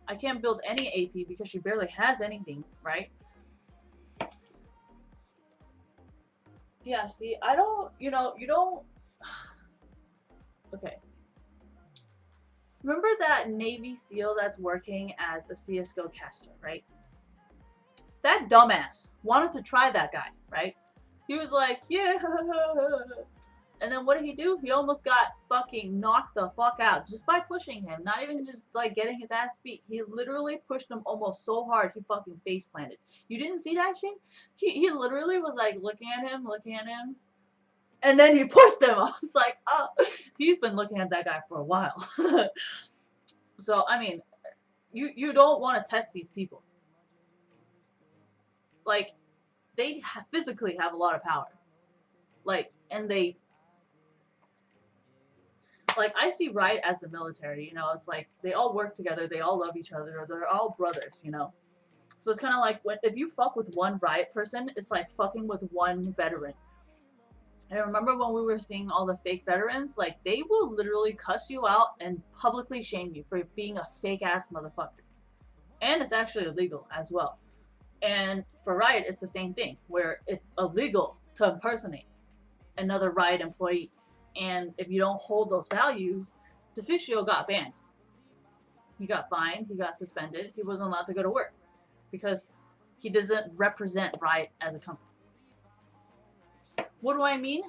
I can't build any AP because she barely has anything, right? Yeah, see, I don't, you don't... Okay. Remember that Navy SEAL that's working as a CSGO caster, right? That dumbass wanted to try that guy, right? He was like, yeah. And then what did he do? He almost got fucking knocked the fuck out just by pushing him. Not even just like getting his ass beat. He literally pushed him almost so hard he fucking face planted. You didn't see that shit? He literally was like looking at him. And then he pushed him. I was like, oh, he's been looking at that guy for a while. So, I mean, you don't want to test these people. Like, they physically have a lot of power. Like, and they... Like, I see Riot as the military, you know, it's like, they all work together, they all love each other, they're all brothers, you know? So it's kind of like, if you fuck with one Riot person, it's like fucking with one veteran. And I remember when we were seeing all the fake veterans, like, they will literally cuss you out and publicly shame you for being a fake-ass motherfucker. And it's actually illegal as well. And for Riot, it's the same thing, where it's illegal to impersonate another Riot employee. And if you don't hold those values, Deficio got banned. He got fined, he got suspended, he wasn't allowed to go to work because he doesn't represent Riot as a company. What do I mean?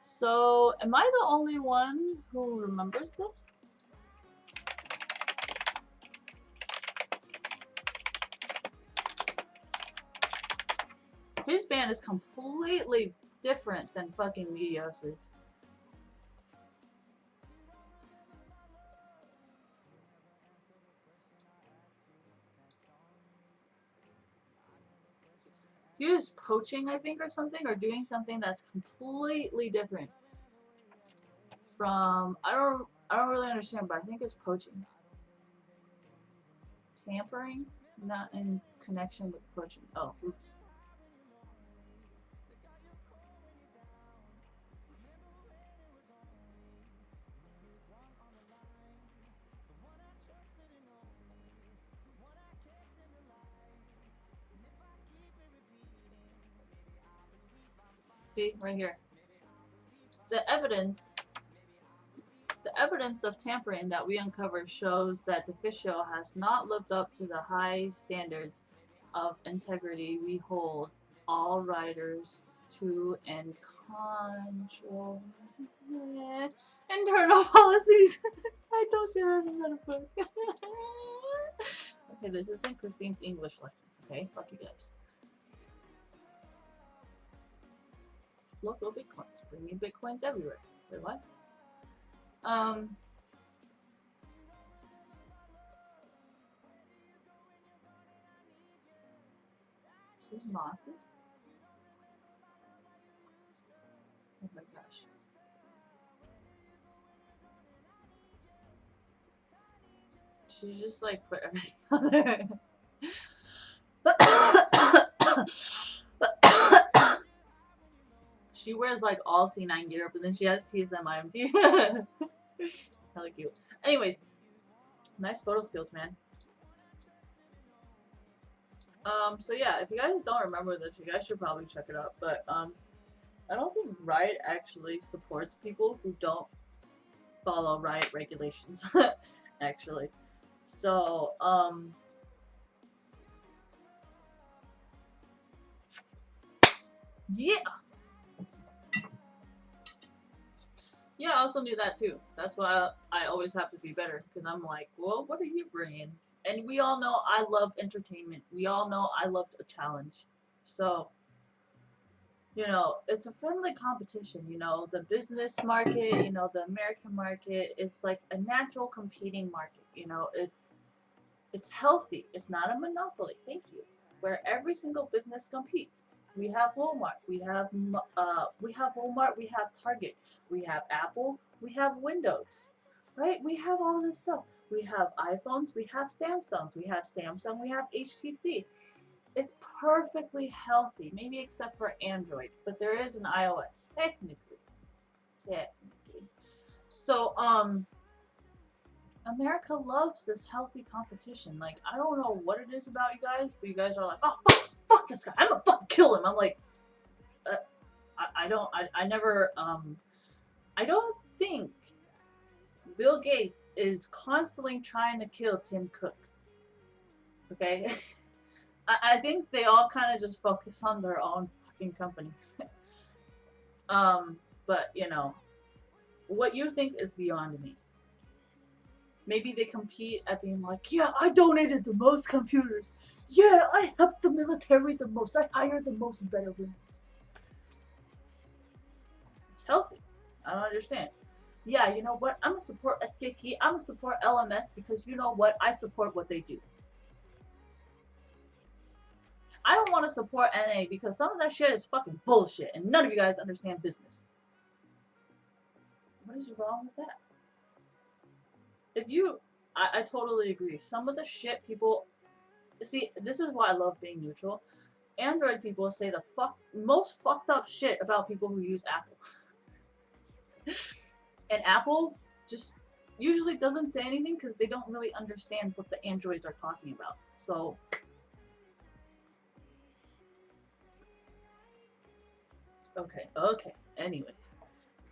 So, am I the only one who remembers this? His ban is completely different than fucking Meteos's. He was poaching, I think, or something, or doing something that's completely different from... I don't really understand, but I think it's poaching. tampering, not in connection with poaching. Oh, oops. See, right here. The evidence of tampering that we uncovered shows that DeFiscio has not lived up to the high standards of integrity we hold all writers to and control internal policies. I told you I haven't read a book. Okay, this isn't Christine's English lesson. Okay, fuck you guys. Local bitcoins. Bring me bitcoins everywhere. Wait, what? This is Moss's. Oh my gosh. She just like put everything on there. She wears like all C9 gear, but then she has TSM IMT. Hella cute. Anyways, nice photo skills, man. So yeah, if you guys don't remember this, you guys should probably check it out. But I don't think Riot actually supports people who don't follow Riot regulations. Actually, so yeah. Yeah, I also knew that too. That's why I always have to be better, because I'm like, well, what are you bringing? And we all know I love entertainment. We all know I loved a challenge. So, you know, it's a friendly competition. You know, the business market, you know, the American market is like a natural competing market. You know, it's healthy. It's not a monopoly. Thank you. Where every single business competes. We have Walmart. We have Walmart. We have Target. We have Apple. We have Windows. Right? We have all this stuff. We have iPhones. We have Samsungs. We have Samsung. We have HTC. It's perfectly healthy. Maybe except for Android, but there is an iOS technically. So America loves this healthy competition. Like, I don't know what it is about you guys, but you guys are like, oh, fuck this guy. I'm gonna fucking kill him. I'm like, I don't think Bill Gates is constantly trying to kill Tim Cook. Okay? I think they all kind of just focus on their own fucking companies. But, you know, what you think is beyond me. Maybe they compete at being like, yeah, I donated the most computers. Yeah, I helped the military the most. I hired the most veterans. It's healthy. I don't understand. Yeah, you know what? I'm going to support SKT. I'm going to support LMS because you know what? I support what they do. I don't want to support NA because some of that shit is fucking bullshit and none of you guys understand business. What is wrong with that? If you, I totally agree. Some of the shit people, see, this is why I love being neutral. Android people say the most fucked up shit about people who use Apple. And Apple just usually doesn't say anything because they don't really understand what the Androids are talking about. So, okay. Anyways,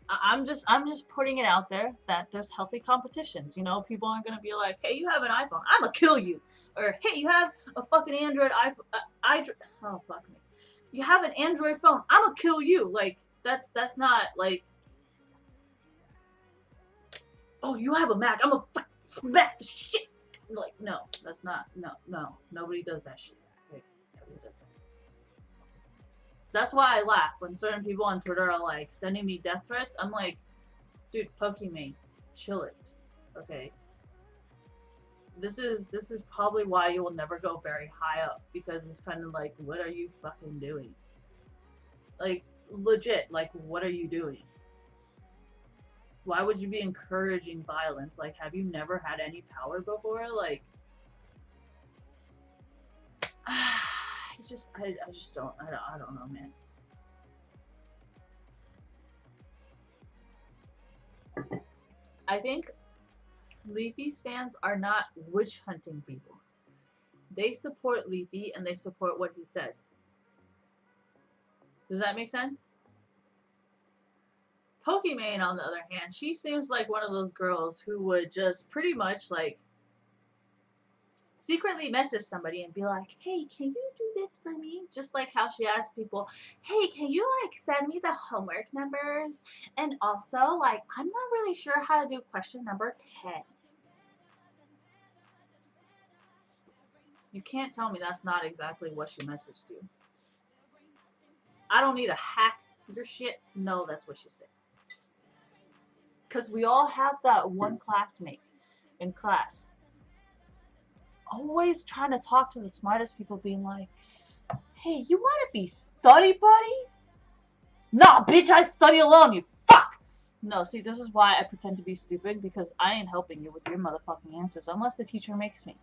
I'm just putting it out there that there's healthy competitions. You know, people aren't gonna be like, hey, you have an iPhone, I'm gonna kill you, or hey, you have a fucking Android oh fuck me, you have an Android phone, I'm gonna kill you. Like that's not like, oh, you have a Mac, I'm gonna fucking smack the shit. Like, no, that's not, no, nobody does that shit. Okay? Nobody does that. That's why I laugh when certain people on Twitter are like sending me death threats. I'm like, dude, Pokimane, chill it, okay? This is probably why you will never go very high up, because it's kind of like, what are you fucking doing? Like, legit, like, what are you doing? Why would you be encouraging violence? Like, have you never had any power before? Like, I just don't, I don't know, man. I think Leafy's fans are not witch hunting people. They support Leafy and they support what he says. Does that make sense? Pokimane, on the other hand, she seems like one of those girls who would just pretty much like secretly message somebody and be like, hey, can you do this for me? Just like how she asked people, hey, can you like send me the homework numbers? And also, like, I'm not really sure how to do question number 10. You can't tell me that's not exactly what she messaged you. I don't need to hack your shit to know that's what she said. Because we all have that one classmate in class. Always trying to talk to the smartest people, being like, hey, you want to be study buddies? Nah, bitch, I study alone, you fuck! No, see, this is why I pretend to be stupid, because I ain't helping you with your motherfucking answers unless the teacher makes me.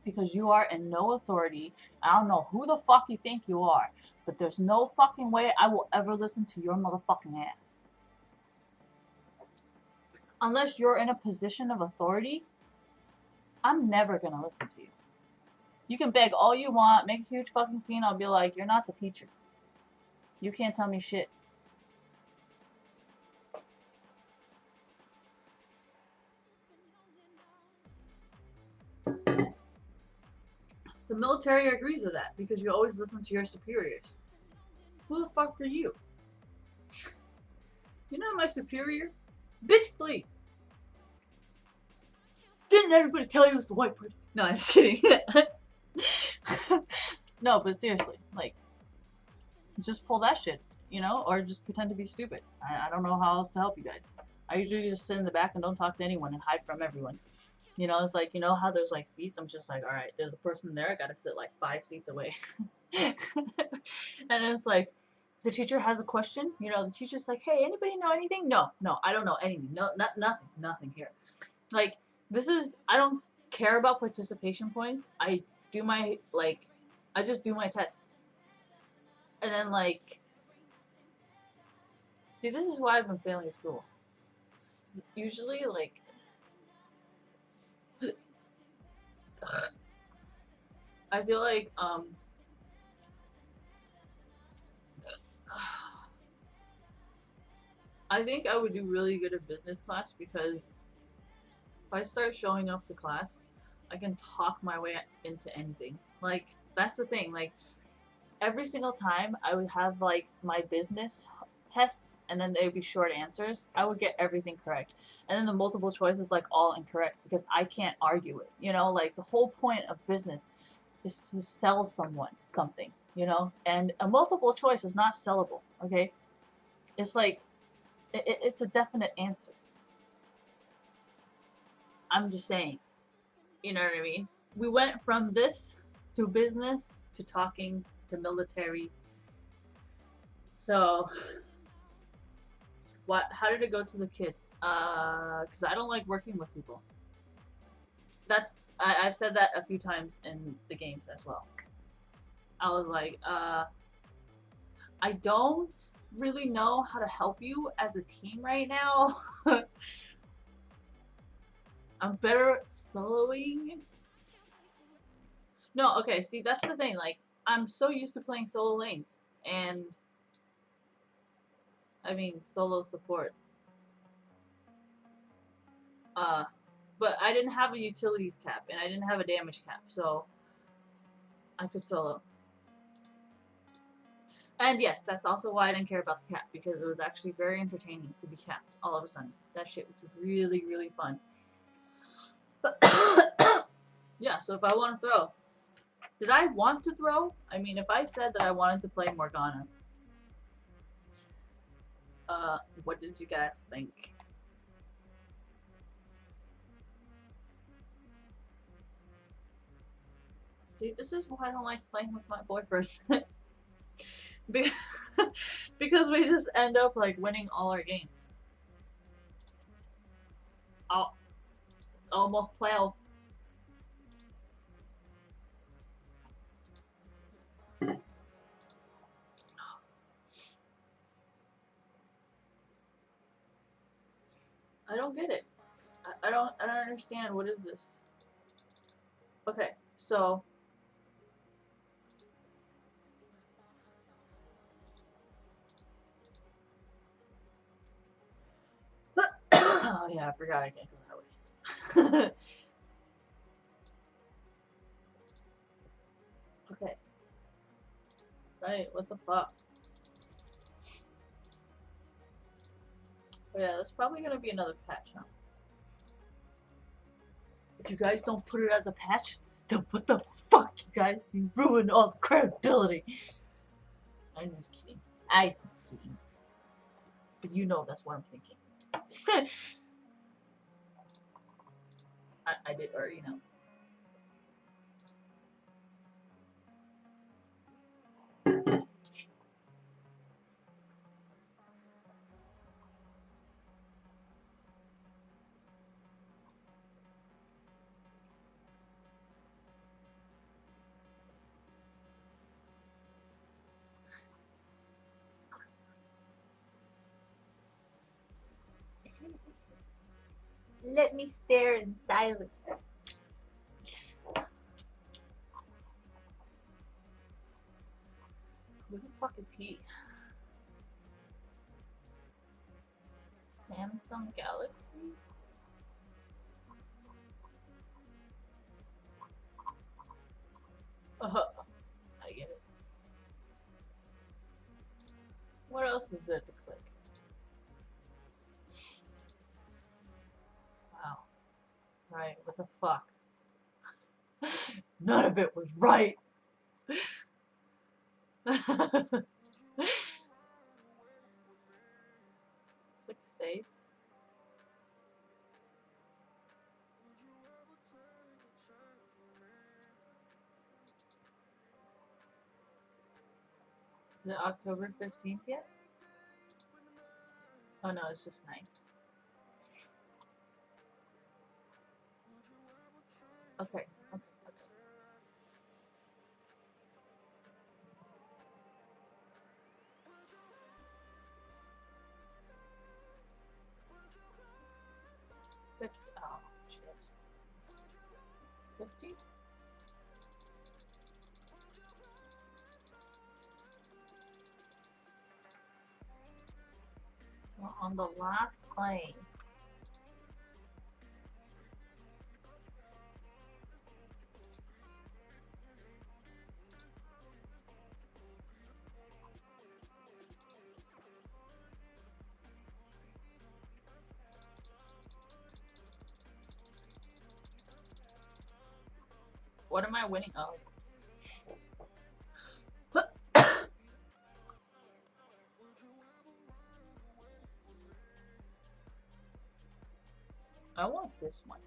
Because you are in no authority. I don't know who the fuck you think you are, but there's no fucking way I will ever listen to your motherfucking ass. Unless you're in a position of authority, I'm never gonna listen to you. You can beg all you want, make a huge fucking scene, I'll be like, you're not the teacher. You can't tell me shit. The military agrees with that, because you always listen to your superiors. Who the fuck are you? You're not my superior? Bitch, please. Didn't everybody tell you it was the white person? No, I'm just kidding. No, but seriously, like, just pull that shit, you know? Or just pretend to be stupid. I don't know how else to help you guys. I usually just sit in the back and don't talk to anyone and hide from everyone. You know, it's like, you know how there's like seats? I'm just like, alright, there's a person there, I gotta sit like 5 seats away. And it's like, the teacher has a question, you know, the teacher's like, hey, anybody know anything? No, I don't know anything. No, nothing here. Like, this is, I don't care about participation points. I do my, like, I just do my tests. And then, like, see, this is why I've been failing school. Usually, like, I feel like, I think I would do really good at business class, because if I start showing up to class, I can talk my way into anything. Like, that's the thing. Like, every single time I would have, like, my business tests, and then they'd be short answers, I would get everything correct. And then the multiple choice is, like, all incorrect, because I can't argue it. You know, like, the whole point of business is to sell someone something, you know? And a multiple choice is not sellable, okay? It's like, it's a definite answer. I'm just saying. You know what I mean? We went from this to business to talking to military. So, what? How did it go to the kids? Because I don't like working with people. I've said that a few times in the games as well. I was like, I don't really know how to help you as a team right now. I'm better at soloing. No, okay, see, that's the thing. Like, I'm so used to playing solo lanes. And, I mean, solo support. But I didn't have a utilities cap, and I didn't have a damage cap, so I could solo. And yes, that's also why I didn't care about the cap, because it was actually very entertaining to be capped all of a sudden. That shit was really, really fun. Yeah, so if I want to throw, did I want to throw? I mean, if I said that I wanted to play Morgana, what did you guys think? See, this is why I don't like playing with my boyfriend. Because we just end up, like, winning all our games. Oh, it's almost 12. I don't get it. I don't understand. What is this? Okay, so oh yeah, I forgot I can't go that way. Okay. Right, what the fuck? Oh, yeah, that's probably gonna be another patch, huh? If you guys don't put it as a patch, then what the fuck, you guys? You ruined all the credibility. I'm just kidding. I'm just kidding. But you know that's what I'm thinking. I did already know. Let me stare in silence. Who the fuck is he? Samsung Galaxy? I get it. What else is there to click? Wow. Right, what the fuck? None of it was right! 6 days? Is it October 15th yet? Oh no, it's just 9. Okay. Oh, shit. 50? So on the last lane. What am I winning? Oh. I want this one.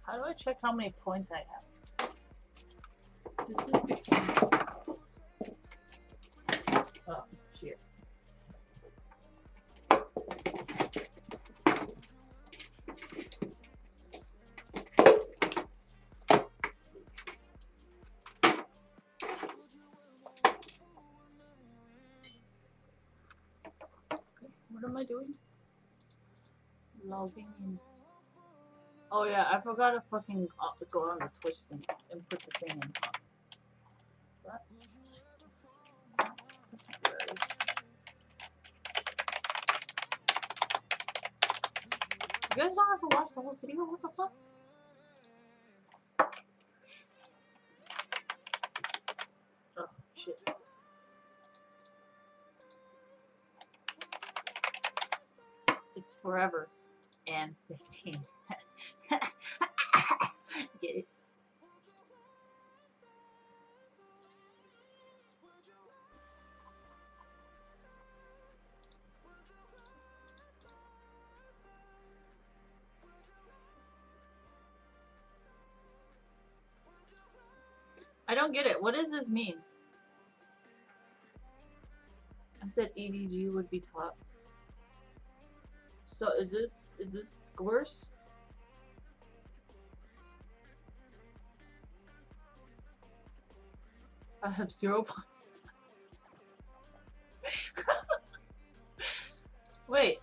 How do I check how many points I have? This is between... Oh, shit. What am I doing? Logging in. Oh yeah, I forgot to fucking go on the Twitch thing and put the thing in. What? That's not right. You guys don't have to watch the whole video? What the fuck? Oh, shit. It's forever and 15. Get it? I don't get it. What does this mean? I said EDG would be top. So is this scores? I have 0 points.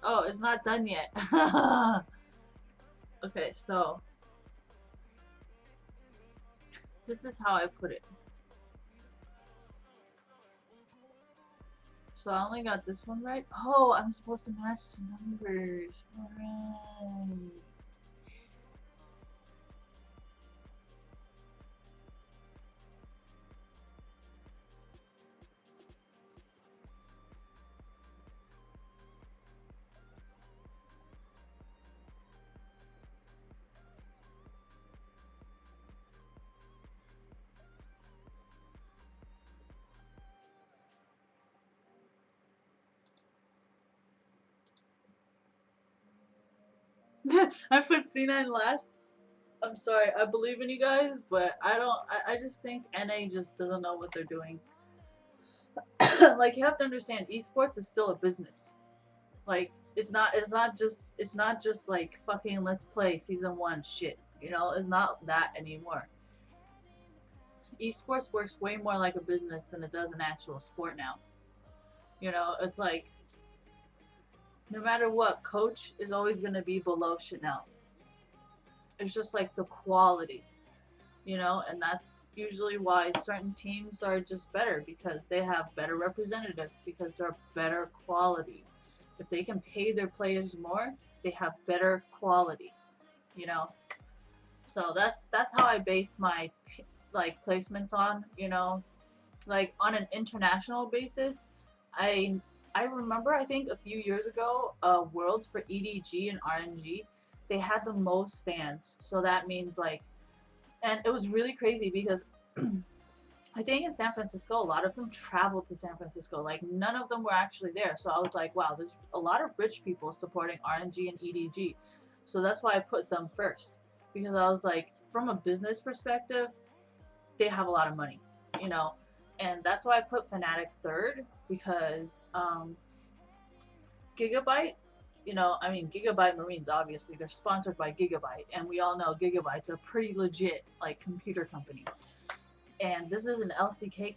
Oh, it's not done yet. Okay, so this is how I put it. So I only got this one right. Oh, I'm supposed to match the numbers. Alright. I put C9 last. I'm sorry. I believe in you guys, but I don't. I just think NA just doesn't know what they're doing. Like, you have to understand, esports is still a business. Like, it's not just like fucking let's play season one shit. You know, it's not that anymore. Esports works way more like a business than it does an actual sport now. You know, it's like no matter what, coach is always gonna be below Chanel. It's just like the quality, you know, and that's usually why certain teams are just better because they have better representatives because they're better quality. If they can pay their players more, they have better quality, you know. So that's how I base my like placements on, you know, like on an international basis. I I remember I think a few years ago, Worlds for EDG and RNG, they had the most fans. So that means like, and it was really crazy because I think in San Francisco, a lot of them traveled to San Francisco. Like none of them were actually there. So I was like, wow, there's a lot of rich people supporting RNG and EDG. So that's why I put them first because I was like, from a business perspective, they have a lot of money, you know, and that's why I put Fnatic third because Gigabyte, you know, I mean Gigabyte Marines obviously they're sponsored by Gigabyte, and we all know Gigabyte's a pretty legit like computer company, and this is an LCK,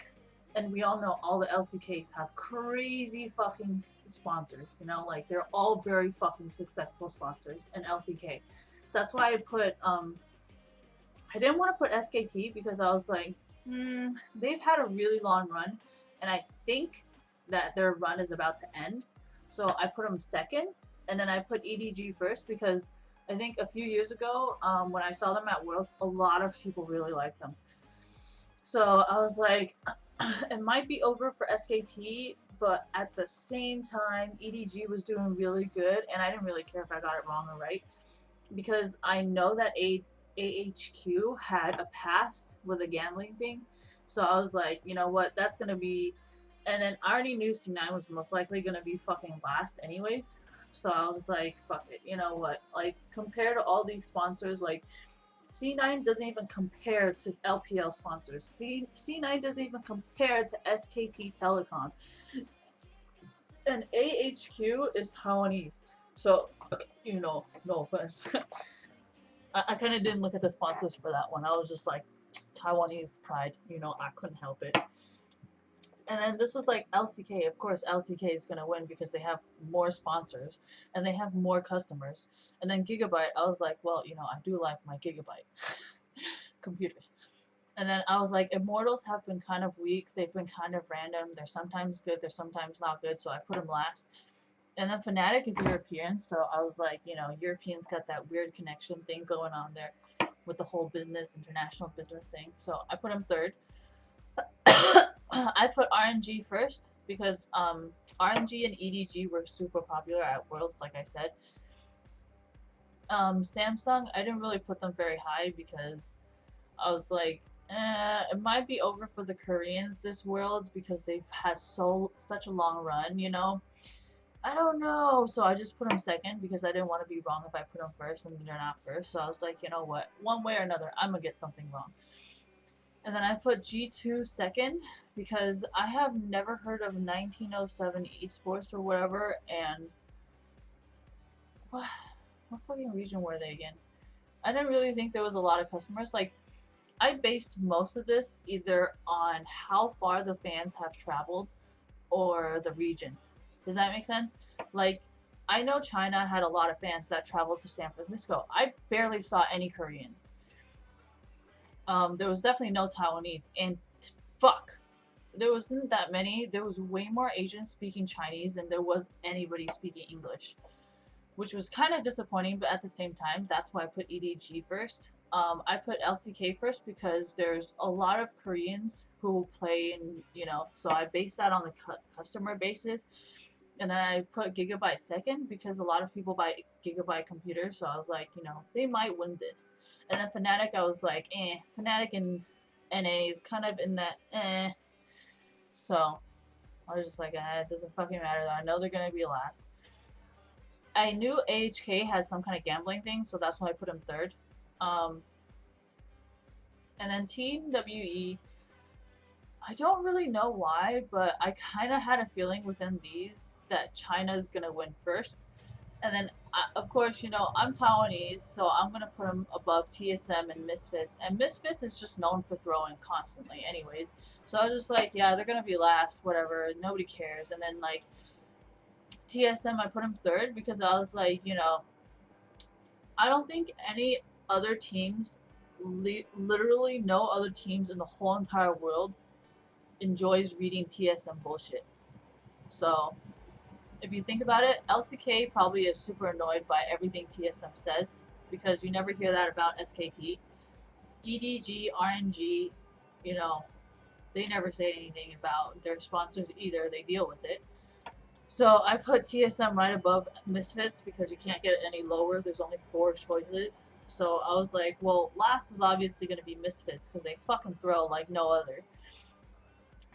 and we all know all the LCKs have crazy fucking sponsors, you know, like they're all very fucking successful sponsors in LCK. That's why I didn't want to put SKT because I was like, they've had a really long run, and I think that their run is about to end. So I put them second, and then I put EDG first because I think a few years ago, when I saw them at Worlds, a lot of people really liked them. So I was like, it might be over for SKT, but at the same time, EDG was doing really good, and I didn't really care if I got it wrong or right because I know that AHQ had a past with a gambling thing. So I was like, you know what, that's gonna be. And then I already knew C9 was most likely gonna be fucking last, anyways. So I was like, fuck it, you know what? Like, compared to all these sponsors, like, C9 doesn't even compare to LPL sponsors. C9 doesn't even compare to SKT Telecom. And AHQ is Taiwanese. So, you know, no offense. I kind of didn't look at the sponsors for that one. I was just like, Taiwanese pride, you know, I couldn't help it. And then this was like LCK. Of course, LCK is going to win because they have more sponsors and they have more customers. And then Gigabyte, I was like, well, you know, I do like my Gigabyte computers. And then I was like, Immortals have been kind of weak. They've been kind of random. They're sometimes good, they're sometimes not good. So I put them last. And then Fnatic is European, so I was like, you know, Europeans got that weird connection thing going on there with the whole business, international business thing. So I put him third. I put RNG first because RNG and EDG were super popular at Worlds, like I said. Samsung, I didn't really put them very high because I was like, it might be over for the Koreans this Worlds because they've had such a long run, you know. I don't know. So I just put them second because I didn't want to be wrong if I put them first and they're not first. So I was like, you know what? One way or another, I'm going to get something wrong. And then I put G2 second because I have never heard of 1907 Esports or whatever. And what fucking region were they again? I didn't really think there was a lot of customers. Like, I based most of this either on how far the fans have traveled or the region. Does that make sense? Like, I know China had a lot of fans that traveled to San Francisco. I barely saw any Koreans. There was definitely no Taiwanese, and fuck, there wasn't that many. There was way more Asians speaking Chinese than there was anybody speaking English, which was kind of disappointing. But at the same time, that's why I put EDG first. I put LCK first because there's a lot of Koreans who play, and so I based that on the customer basis. And then I put Gigabyte second because a lot of people buy Gigabyte computers, so I was like, they might win this. And then Fnatic, I was like, Fnatic and NA is kind of in that So I was just like, it doesn't fucking matter though. I know they're gonna be last. I knew AHK had some kind of gambling thing, so that's why I put him third. And then Team WE, I don't really know why, but I kind of had a feeling within these that China's gonna win first. And then, of course, I'm Taiwanese, so I'm gonna put them above TSM and Misfits. And Misfits is just known for throwing constantly, anyways. So I was just like, yeah, they're gonna be last, whatever. Nobody cares. And then like TSM, I put them third because I was like, I don't think any other teams, literally no other teams in the whole entire world, enjoys reading TSM bullshit. So if you think about it, LCK probably is super annoyed by everything TSM says because you never hear that about SKT. EDG, RNG, they never say anything about their sponsors either. They deal with it. So I put TSM right above Misfits because you can't get it any lower. There's only 4 choices. So I was like, well, last is obviously going to be Misfits because they fucking throw like no other.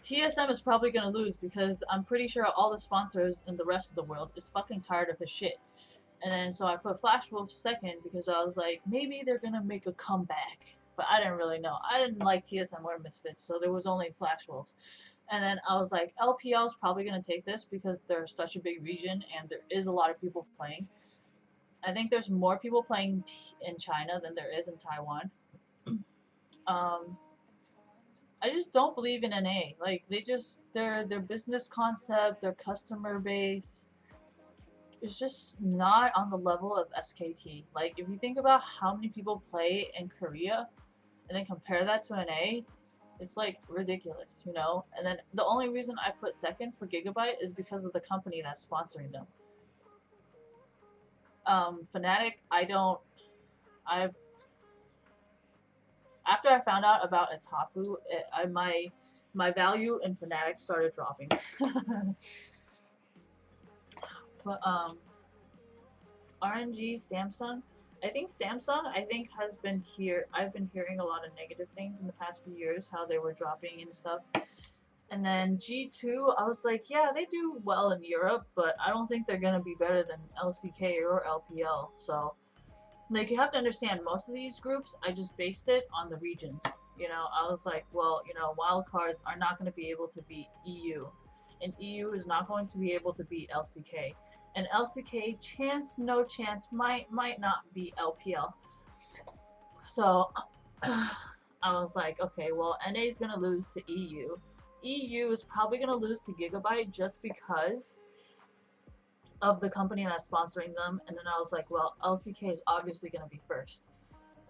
TSM is probably going to lose because I'm pretty sure all the sponsors in the rest of the world is fucking tired of his shit. And then so I put Flash Wolf second because I was like, maybe they're going to make a comeback. But I didn't really know. I didn't like TSM or Misfits, so there was only Flash Wolves. And then I was like, LPL is probably going to take this because they're such a big region and there is a lot of people playing. I think there's more people playing in China than there is in Taiwan. I just don't believe in NA. Like their business concept, their customer base is just not on the level of SKT. Like if you think about how many people play in Korea and then compare that to NA, it's like ridiculous, And then the only reason I put second for Gigabyte is because of the company that's sponsoring them. Fnatic, after I found out about Itafu, my value in Fnatic started dropping. But RNG, Samsung. I think Samsung, has been here. I've been hearing a lot of negative things in the past few years, how they were dropping and stuff. And then G2, I was like, yeah, they do well in Europe, but I don't think they're gonna be better than LCK or LPL. So, like, you have to understand, most of these groups, I just based it on the regions. I was like, well, wildcards are not going to be able to beat EU, and EU is not going to be able to beat LCK, and LCK, no chance, might not beat LPL. So I was like, okay, well, NA is going to lose to EU. EU is probably going to lose to Gigabyte just because of the company that's sponsoring them. And then I was like, well, LCK is obviously going to be first.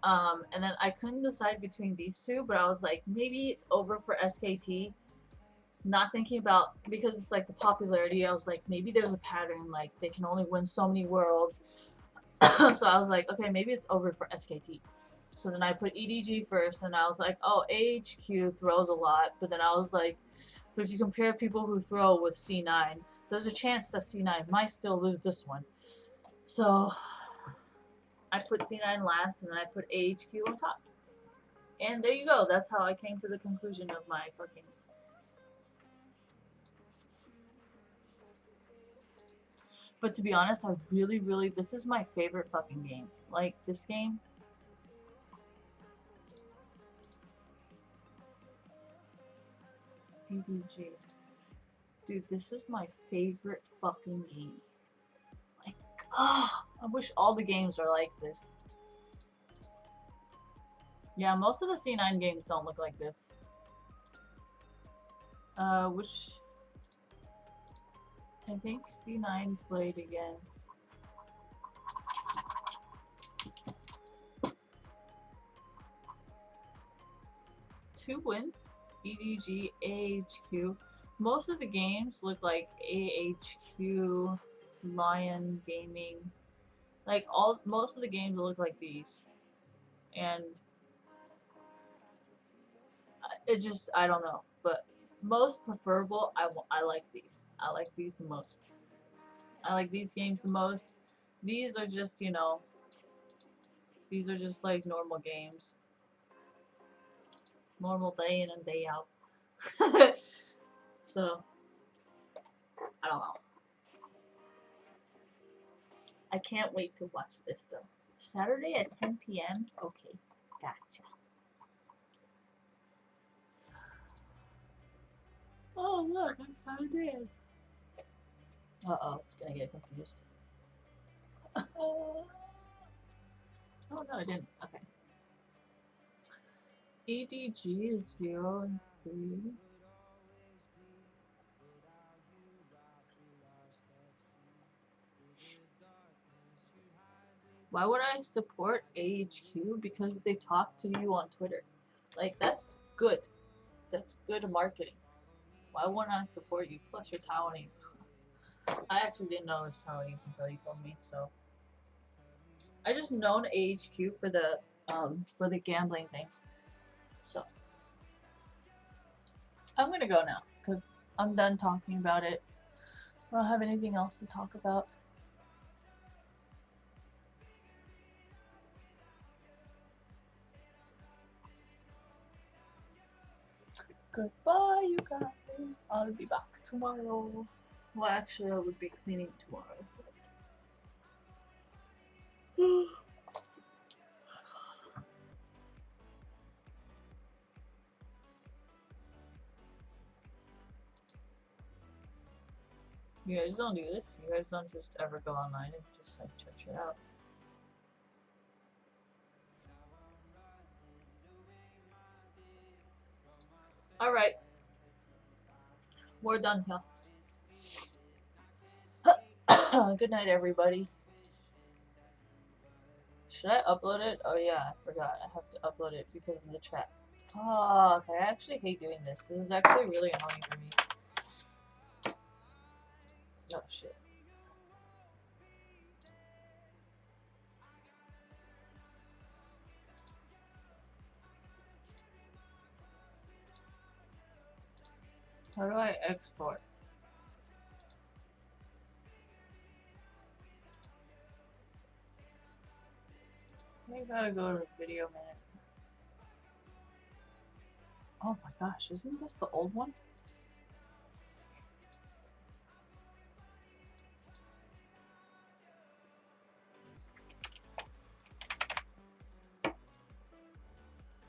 And then I couldn't decide between these two, but I was like, maybe it's over for SKT. Not thinking about, because it's like the popularity, I was like, maybe there's a pattern, like they can only win so many worlds. So I was like, okay, maybe it's over for SKT. So then I put EDG first, and I was like, oh, AHQ throws a lot, but then I was like, but if you compare people who throw with C9, there's a chance that C9 might still lose this one. So I put C9 last, and then I put AHQ on top. And there you go. That's how I came to the conclusion of my fucking... But to be honest, I really, this is my favorite fucking game. Like, this game... EDG. Dude, this is my favorite fucking game. Like, oh, I wish all the games are like this. Yeah, most of the C9 games don't look like this. I think C9 played against. Two wins, EDG, AHQ. Most of the games look like AHQ, Lion Gaming. Like most of the games look like these, and it just I don't know, but most preferable I like these. I like these the most. I like these games the most. These are just these are just like normal games, normal day in and day out. So I don't know. I can't wait to watch this though. Saturday at 10 p.m. Okay, gotcha. Oh look, I'm Saturday. Uh-oh, it's gonna get confused. Oh no, I didn't. Okay. EDG is 0 and 3. Why would I support AHQ? Because they talk to you on Twitter. Like, that's good. That's good marketing. Why wouldn't I support you? Plus, you're Taiwanese. I actually didn't know it was Taiwanese until you told me, so. I just known AHQ for the gambling thing. So. I'm gonna go now, because I'm done talking about it. I don't have anything else to talk about. Goodbye, you guys. I'll be back tomorrow. Well, actually, I would be cleaning tomorrow. You guys don't do this. You guys don't just ever go online and just like check it out. Alright. We're done here. Good night, everybody. Should I upload it? Oh yeah, I forgot. I have to upload it because of the chat. Fuck, I actually hate doing this. This is actually really annoying for me. Oh shit. How do I export? I gotta go to Video Minute. Oh my gosh, isn't this the old one?